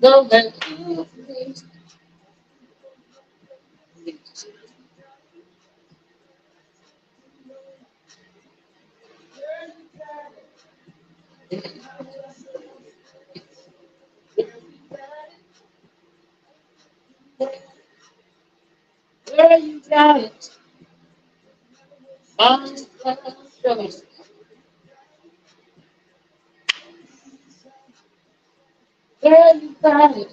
Go back. Girl, you got it. Might as well show it. Girl, you got it.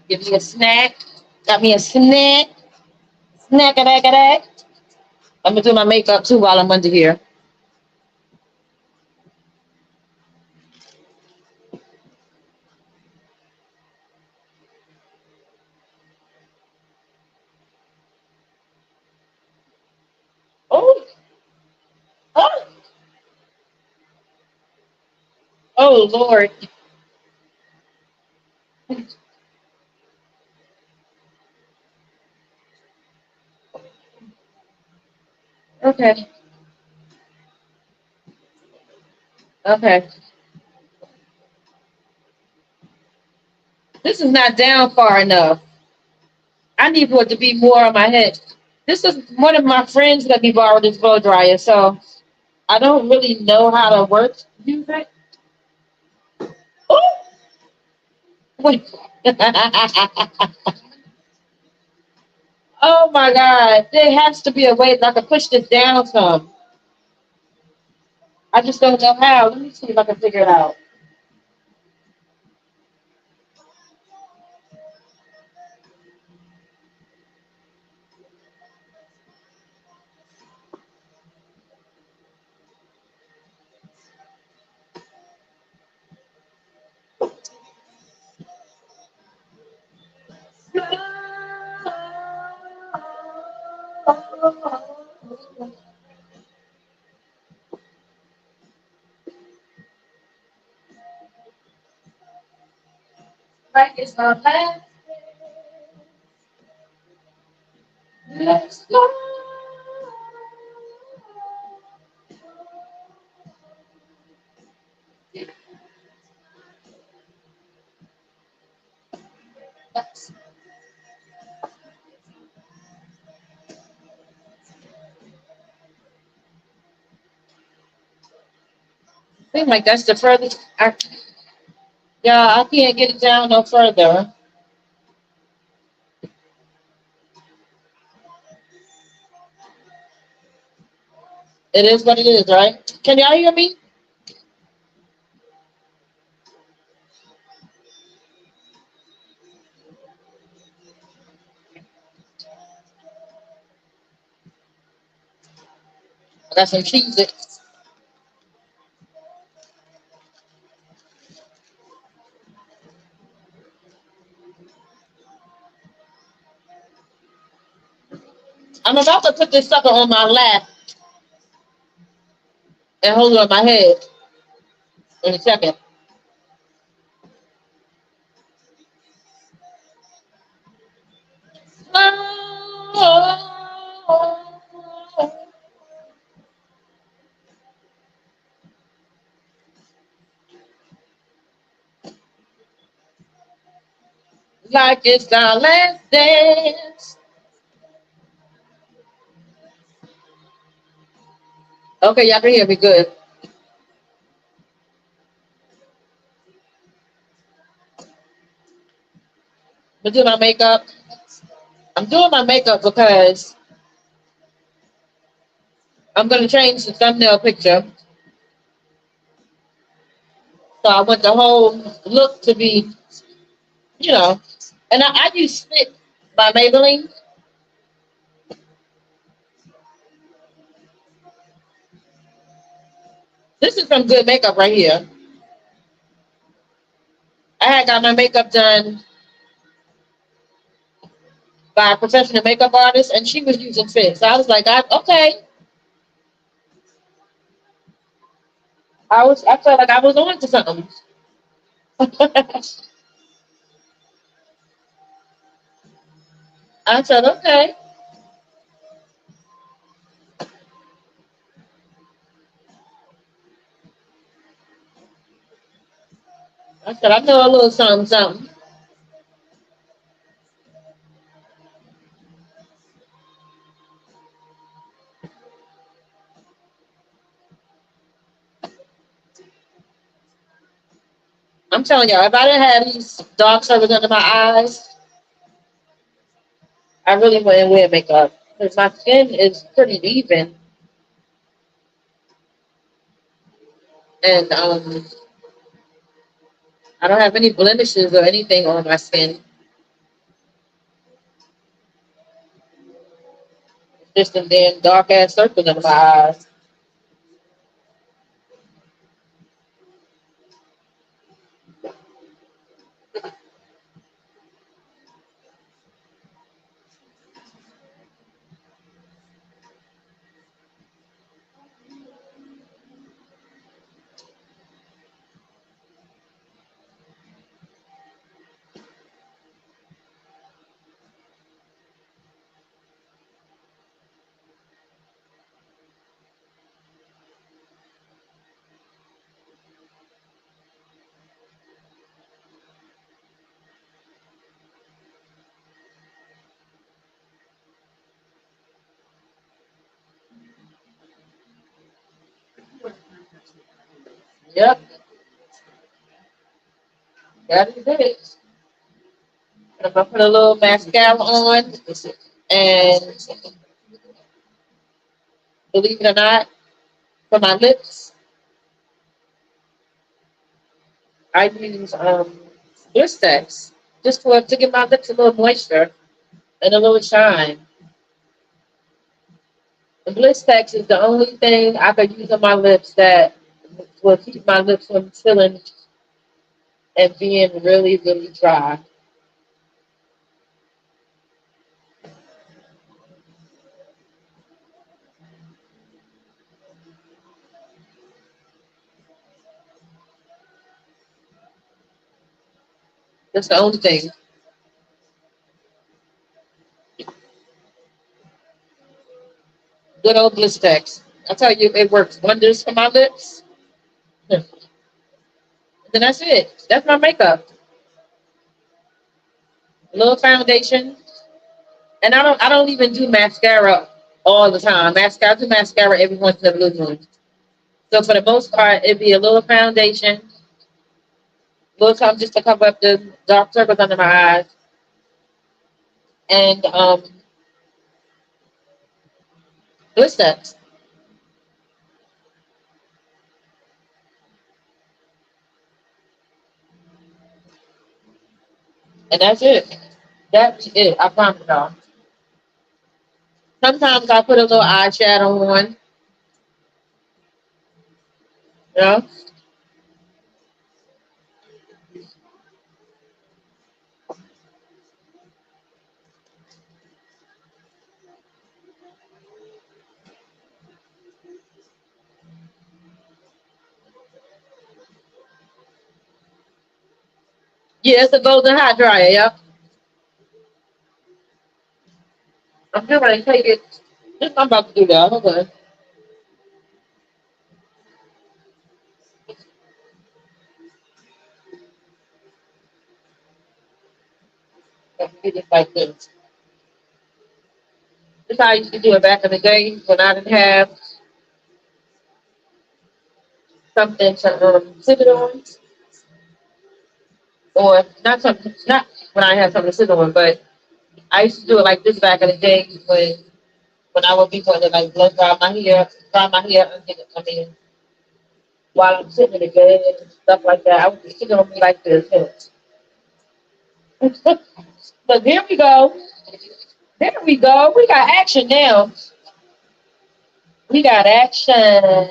Give me a snack. Got me a snack. Snack a dack a dack. I'm gonna do my makeup too while I'm under here. Oh, oh, oh, Lord. Okay, okay. This is not down far enough. I need for it to be more on my head. This is one of my friends let me borrow this blow dryer, so I don't really know how to work. Use it. Oh, wait. Oh my God. There has to be a way that I can push this down some. I just don't know how. Let me see if I can figure it out. Like it's our last. Let's go. Seems like that's the furthest. Yeah, I can't get it down no further. It is what it is, right? Can y'all hear me? I got some cheese. I'm about to put this sucker on my lap and hold it on my head in a second. Like it's our last dance. Okay, y'all can hear me good. I'm doing my makeup. I'm doing my makeup because I'm going to change the thumbnail picture. So I want the whole look to be, you know, and I use Spit by Maybelline. This is some good makeup right here. I had got my makeup done by a professional makeup artist, and she was using Fit. So I was like, okay. I felt like I was on to something. I said, okay. I said, I know a little something, something. I'm telling y'all, if I didn't have these dark circles under my eyes, I really wouldn't wear makeup because my skin is pretty even, and I don't have any blemishes or anything on my skin. Just some damn dark ass circles under my eyes. Yep, that is it. I'm gonna put a little mascara on, and believe it or not, for my lips, I use Blistex just for to give my lips a little moisture and a little shine. The Blistex is the only thing I could use on my lips that will keep my lips from feeling and being really, really dry. That's the only thing. Good old Blistex. I tell you, it works wonders for my lips. And then that's it. That's my makeup. A little foundation. And I don't even do mascara all the time. Mascara I do mascara every once in a blue moon. So for the most part, it'd be a little foundation, a little something just to cover up the dark circles under my eyes, and Blistex. And that's it. That's it. I promise y'all. Sometimes I put a little eyeshadow on, you know. Yeah, it's a golden hot dryer, yep. I'm going to take it. I'm about to do that. Hold on. Get it like this. This is how I used to do it back in the day when I didn't have something to sit it on, or not when I had something to sit on, but I used to do it like this back in the day when I would be going to like blow dry my hair, and get it. I mean, while I'm sitting in the bed and stuff like that, I would just sit on me like this. But here we go. There we go. We got action now. We got action.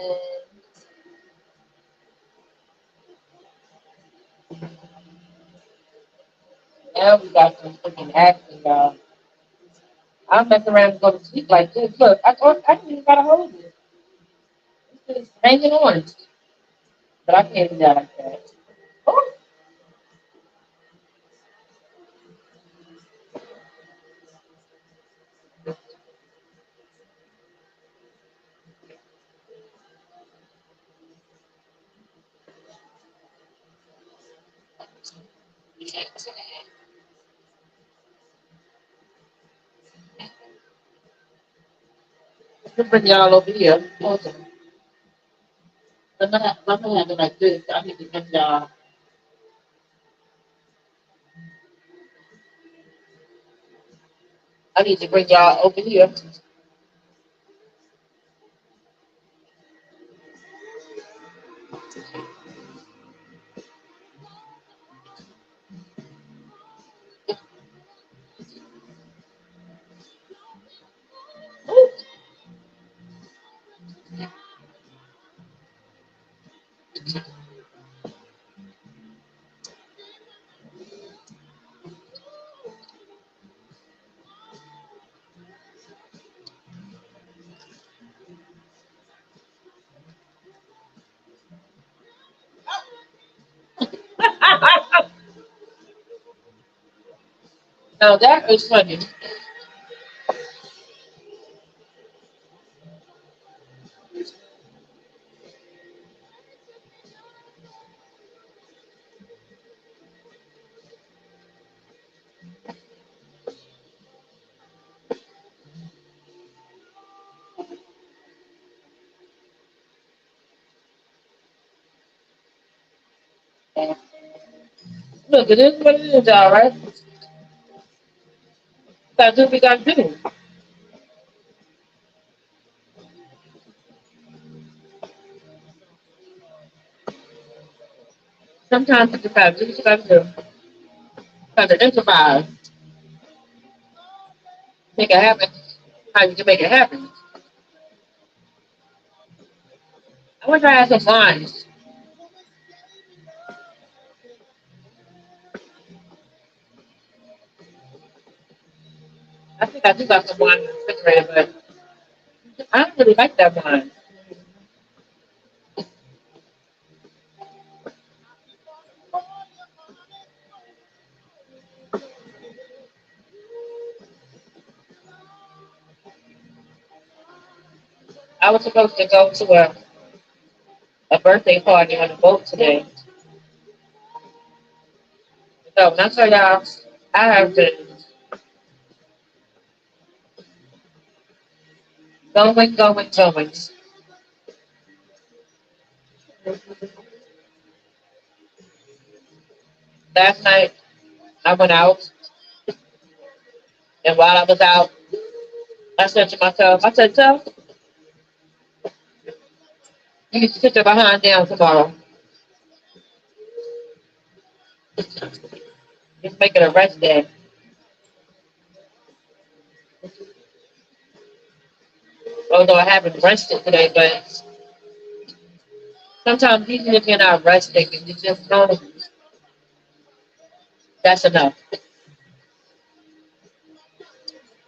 Now we got some freaking action, y'all. I'm messing around and go to sleep like this. Look, I didn't even gotta hold it. It's just hanging on. But I can't do that like that. Oh, let's bring y'all over here. Awesome. I'm gonna have it like this. I need to bring y'all. I need to bring y'all over here. Now that is funny. Look, it is what it is, all right. Gotta do what we gotta do. Sometimes you just gotta do what you gotta do. Gotta improvise. Make it happen. How you can make it happen. I wish I had some wine. I think I do got some wine in the refrigerator, but I don't really like that wine. I was supposed to go to a birthday party on a boat today. So when I tell y'all, I have been going. Last night I went out, and while I was out, I said to myself, I said, "So you need to sit your behind down tomorrow. Just make it a rest day." Although I haven't rested today, but sometimes even if you're not resting, and you just know that's enough.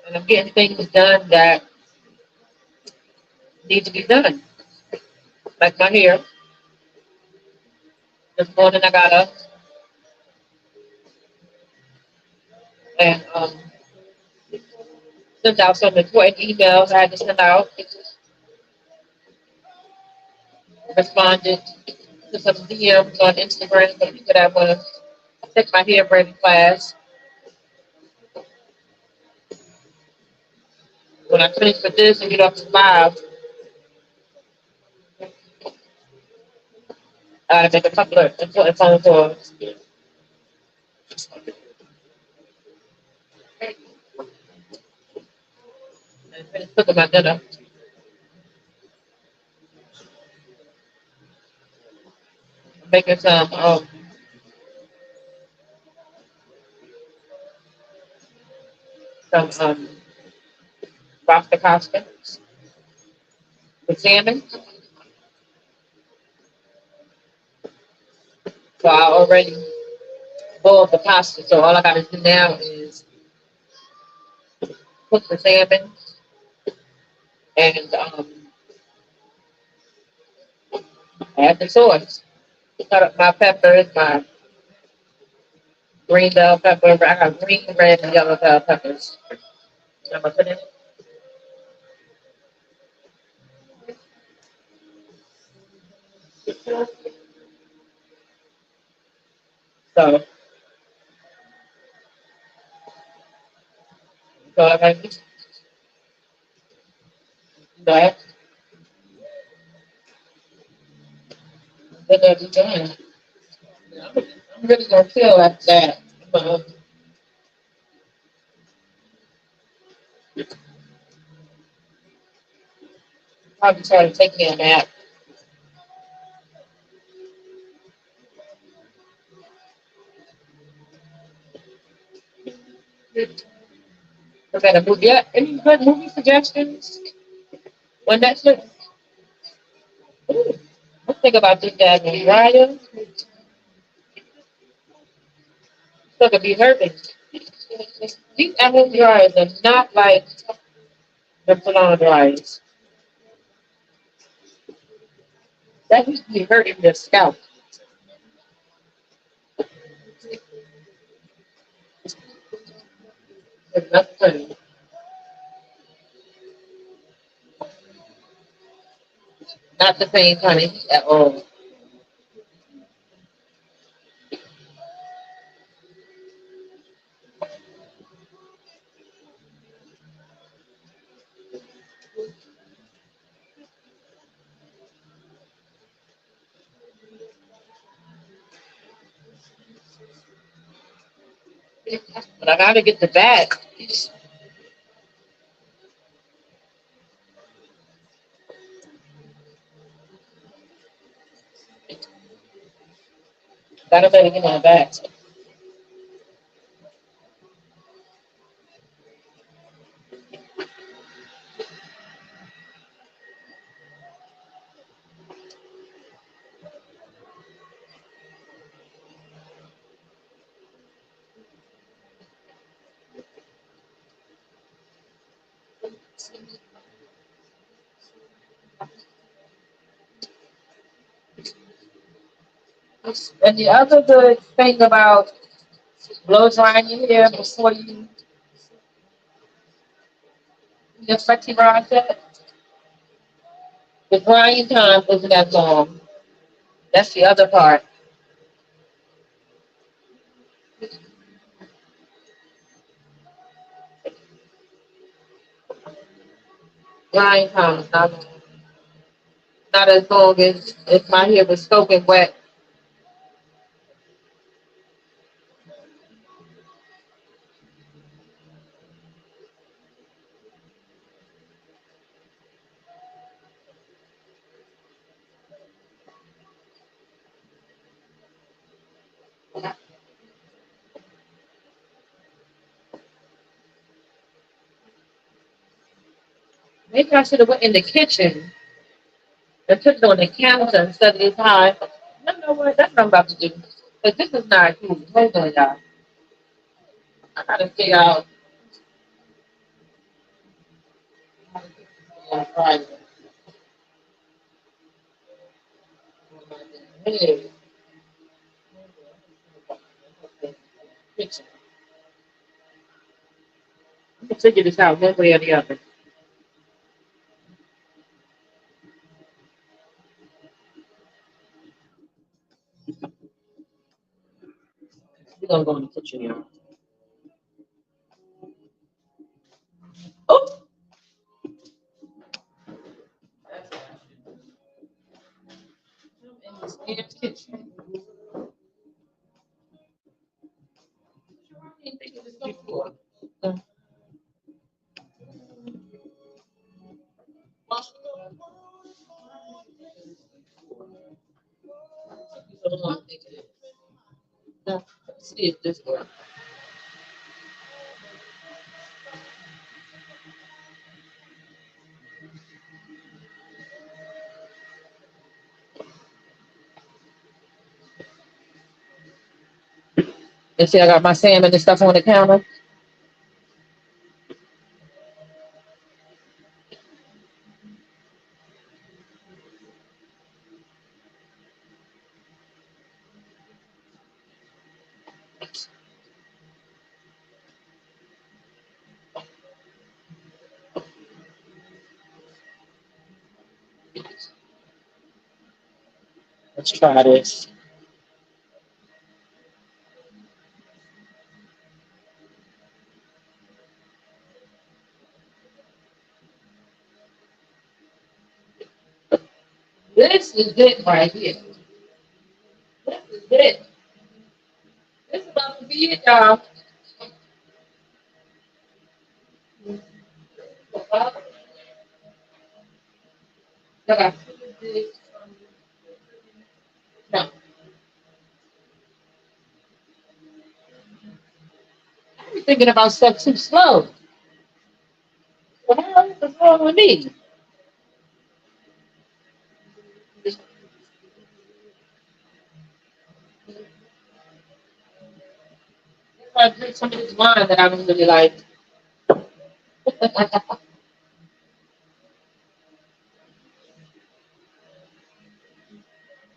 And I'm getting things done that need to be done. Like my hair. This morning I got up and sent out some important emails I had to send out, responded to some DMs on Instagram for people that want to take my hair braiding class. When I finish with this and get off the live, I gotta make a couple of important phone calls and finish cooking my dinner. I'm making some pasta pasta with salmon. So I already boiled the pasta. So all I gotta do now is cook the salmon and add the sauce. Cut up my peppers, my green bell pepper. I got green, red, and yellow bell peppers. I'm gonna put in. So, so I gotta do that. Then it'll be done. I'm really gonna feel after that. But probably try to take me a nap. Look at a movie. Yeah, any good movie suggestions? When that shit, I think about this guy named Ryan. So could be hurting. These Apple dryers are not like the salon dryers. That used to be hurting your scalp. It's nothing. Not the same, honey, at all. But I gotta get the bag. Gotta better get my bag. And the other good thing about blow drying your hair before you get Flexi rod set The drying time isn't that long. That's the other part. Drying time is not as long as if my hair was soaking wet. Maybe I should have went in the kitchen and put it on the counter instead of this high. You know what? That's what I'm about to do. But this is not cool. Hold on, y'all. I gotta figure out. Friday. Hey, kitchen. I'm gonna figure this out one way or the other. We're gonna go in the kitchen, y'all. Oh, in this damn kitchen. I didn't think it was so cool. Let's see if this works. And see, I got my salmon and stuff on the counter. Let's try this. This is it right here. This is it. This is about to be it, y'all. Okay. No, I'm thinking about stuff too slow. What the hell is wrong with me? I drink some of this wine that I don't really like.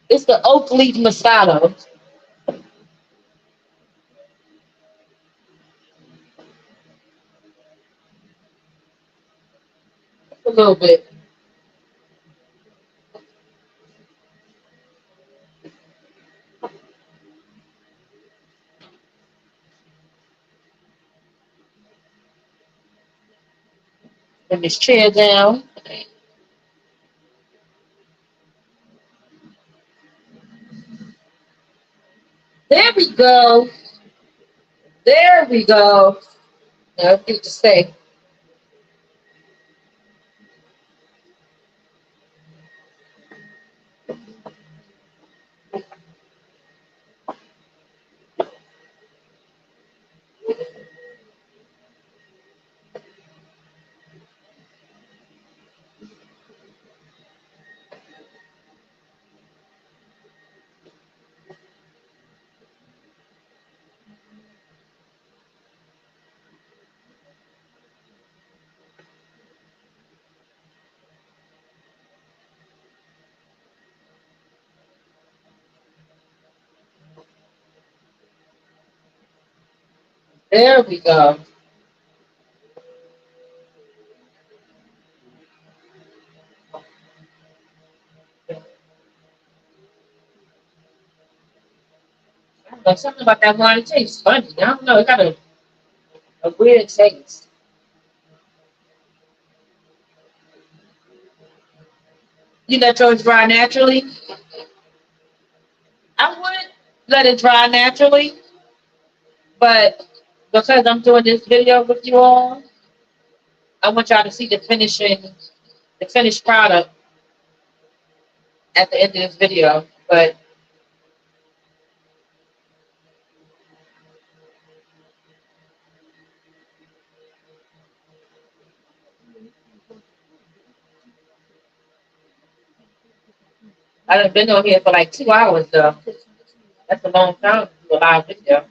It's the oak leaf Moscato. A little bit. Bring this chair down. There we go. There we go. Now, I need to say, there we go. But something about that wine, it tastes funny. I don't know. It got a weird taste. You let yours dry naturally. I would let it dry naturally, but because I'm doing this video with you all, I want y'all to see the finished product at the end of this video. But I done been on here for like 2 hours though. That's a long time to do a live video.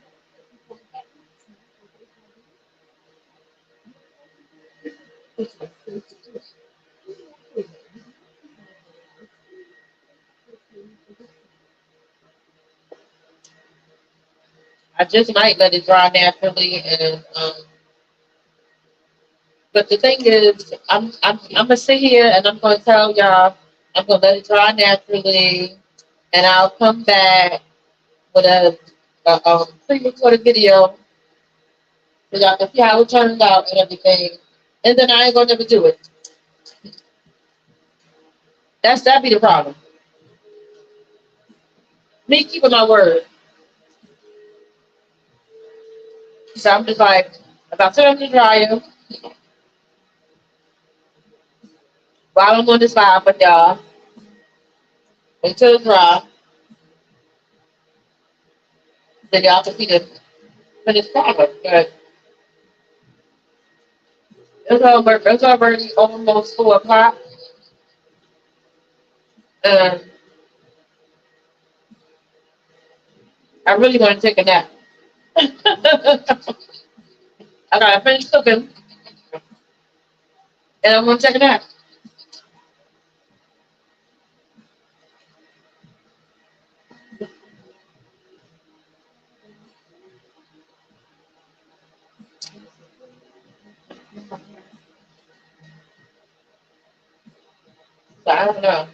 I just might let it dry naturally, and but the thing is, I'm gonna sit here and I'm gonna tell y'all I'm gonna let it dry naturally, and I'll come back with a pre-recorded video so y'all can see how it turns out and everything. And then I ain't gonna never do it. That'd be the problem. Me keeping my word. So I'm just like, if I put it on the dryer while I'm on this live with y'all until it's dry, then y'all can see the finished product. But it's already almost 4 o'clock, and I really want to take a nap. I gotta finish cooking, and I'm gonna take a nap. So I don't know.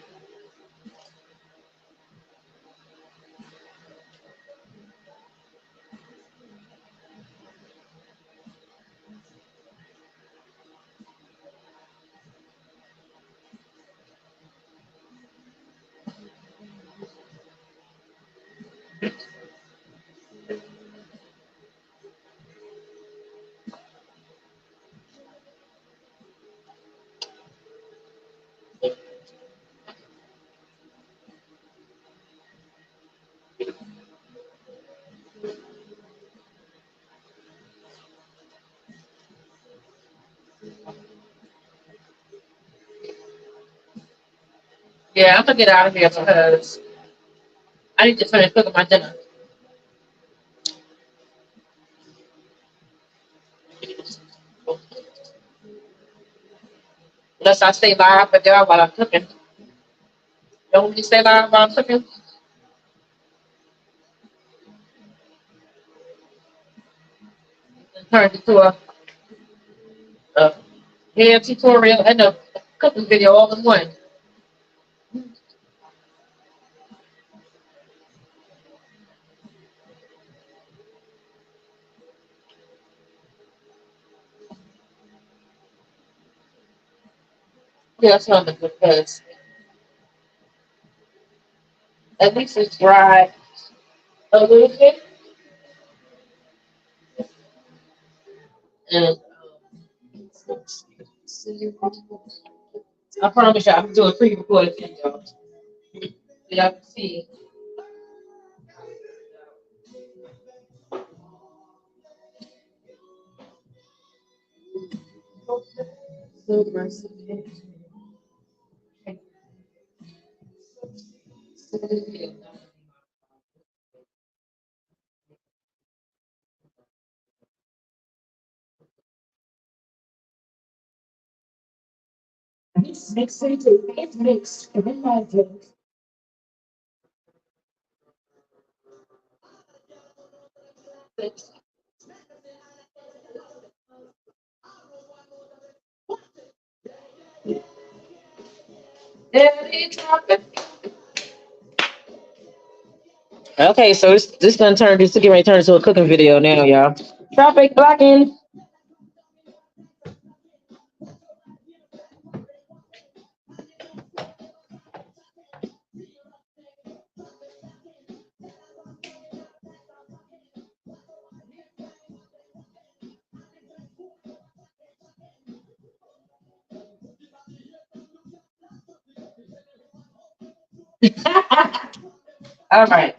Yeah, I'm gonna get out of here because I need to finish cooking my dinner. Unless I stay live with y'all while I'm cooking. Don't want me to stay live while I'm cooking. Turn it to a hair tutorial and a cooking video all in one. Yeah, something because at least it's dry a little bit. And I promise you, I'm doing pre-recorded video. So y'all can see. This mixtape is mixed in my place. Every drop it. Okay, so this gonna turn this to get ready to turn into a cooking video now, y'all. Traffic blocking. All right.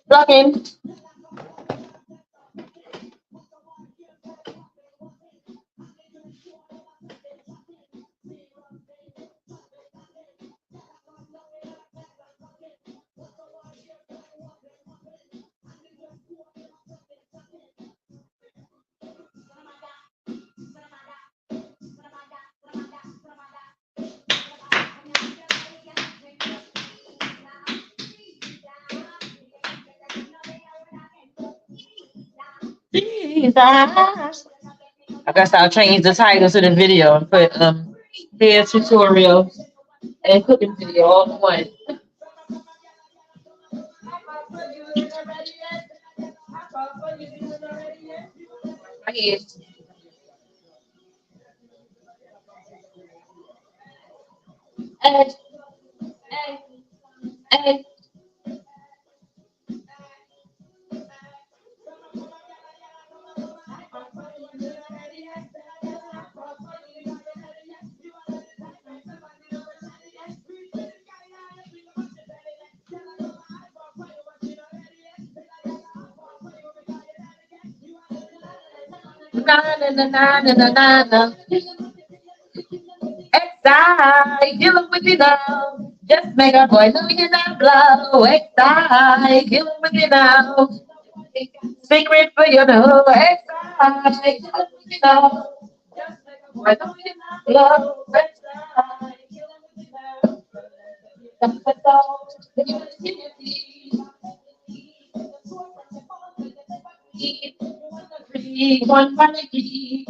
Blocking. Jesus. I guess I'll change the title to the video and put hair tutorial and cooking video all in one. My hair. Hey, hey, hey. Na na na na na na na na. Excite, kill him with your love. Just make a boy know you're not blow. Excite, kill him with your love. Secret for your know. Excite, kill him with your love. Just make a boy know you're not blow. Excite, kill him with your love. One money,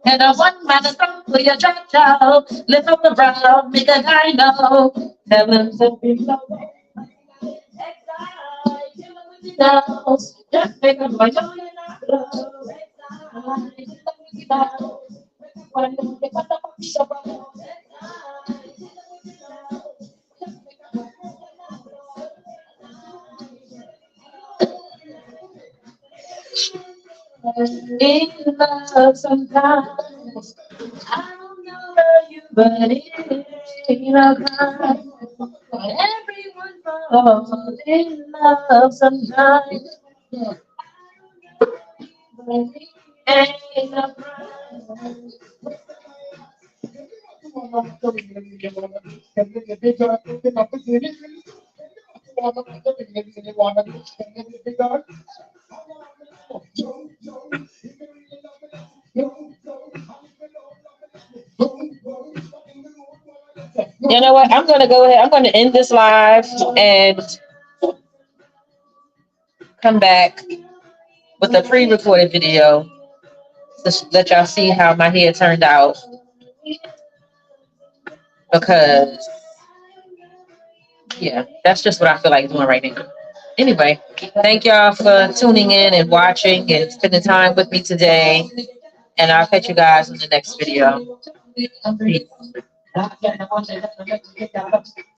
and a one man song for your child. Lift up the brow, make a guy know. Heaven's a below. Just make a boy know you're not in love sometimes. I don't know you, but it ain't a crime. Everyone falls in love sometimes. But it ain't a crime. You know what? I'm gonna go ahead. I'm gonna end this live and come back with a pre-recorded video to let y'all see how my hair turned out. Because yeah, that's just what I feel like doing right now. Anyway, thank y'all for tuning in and watching and spending time with me today. And I'll catch you guys in the next video. Peace.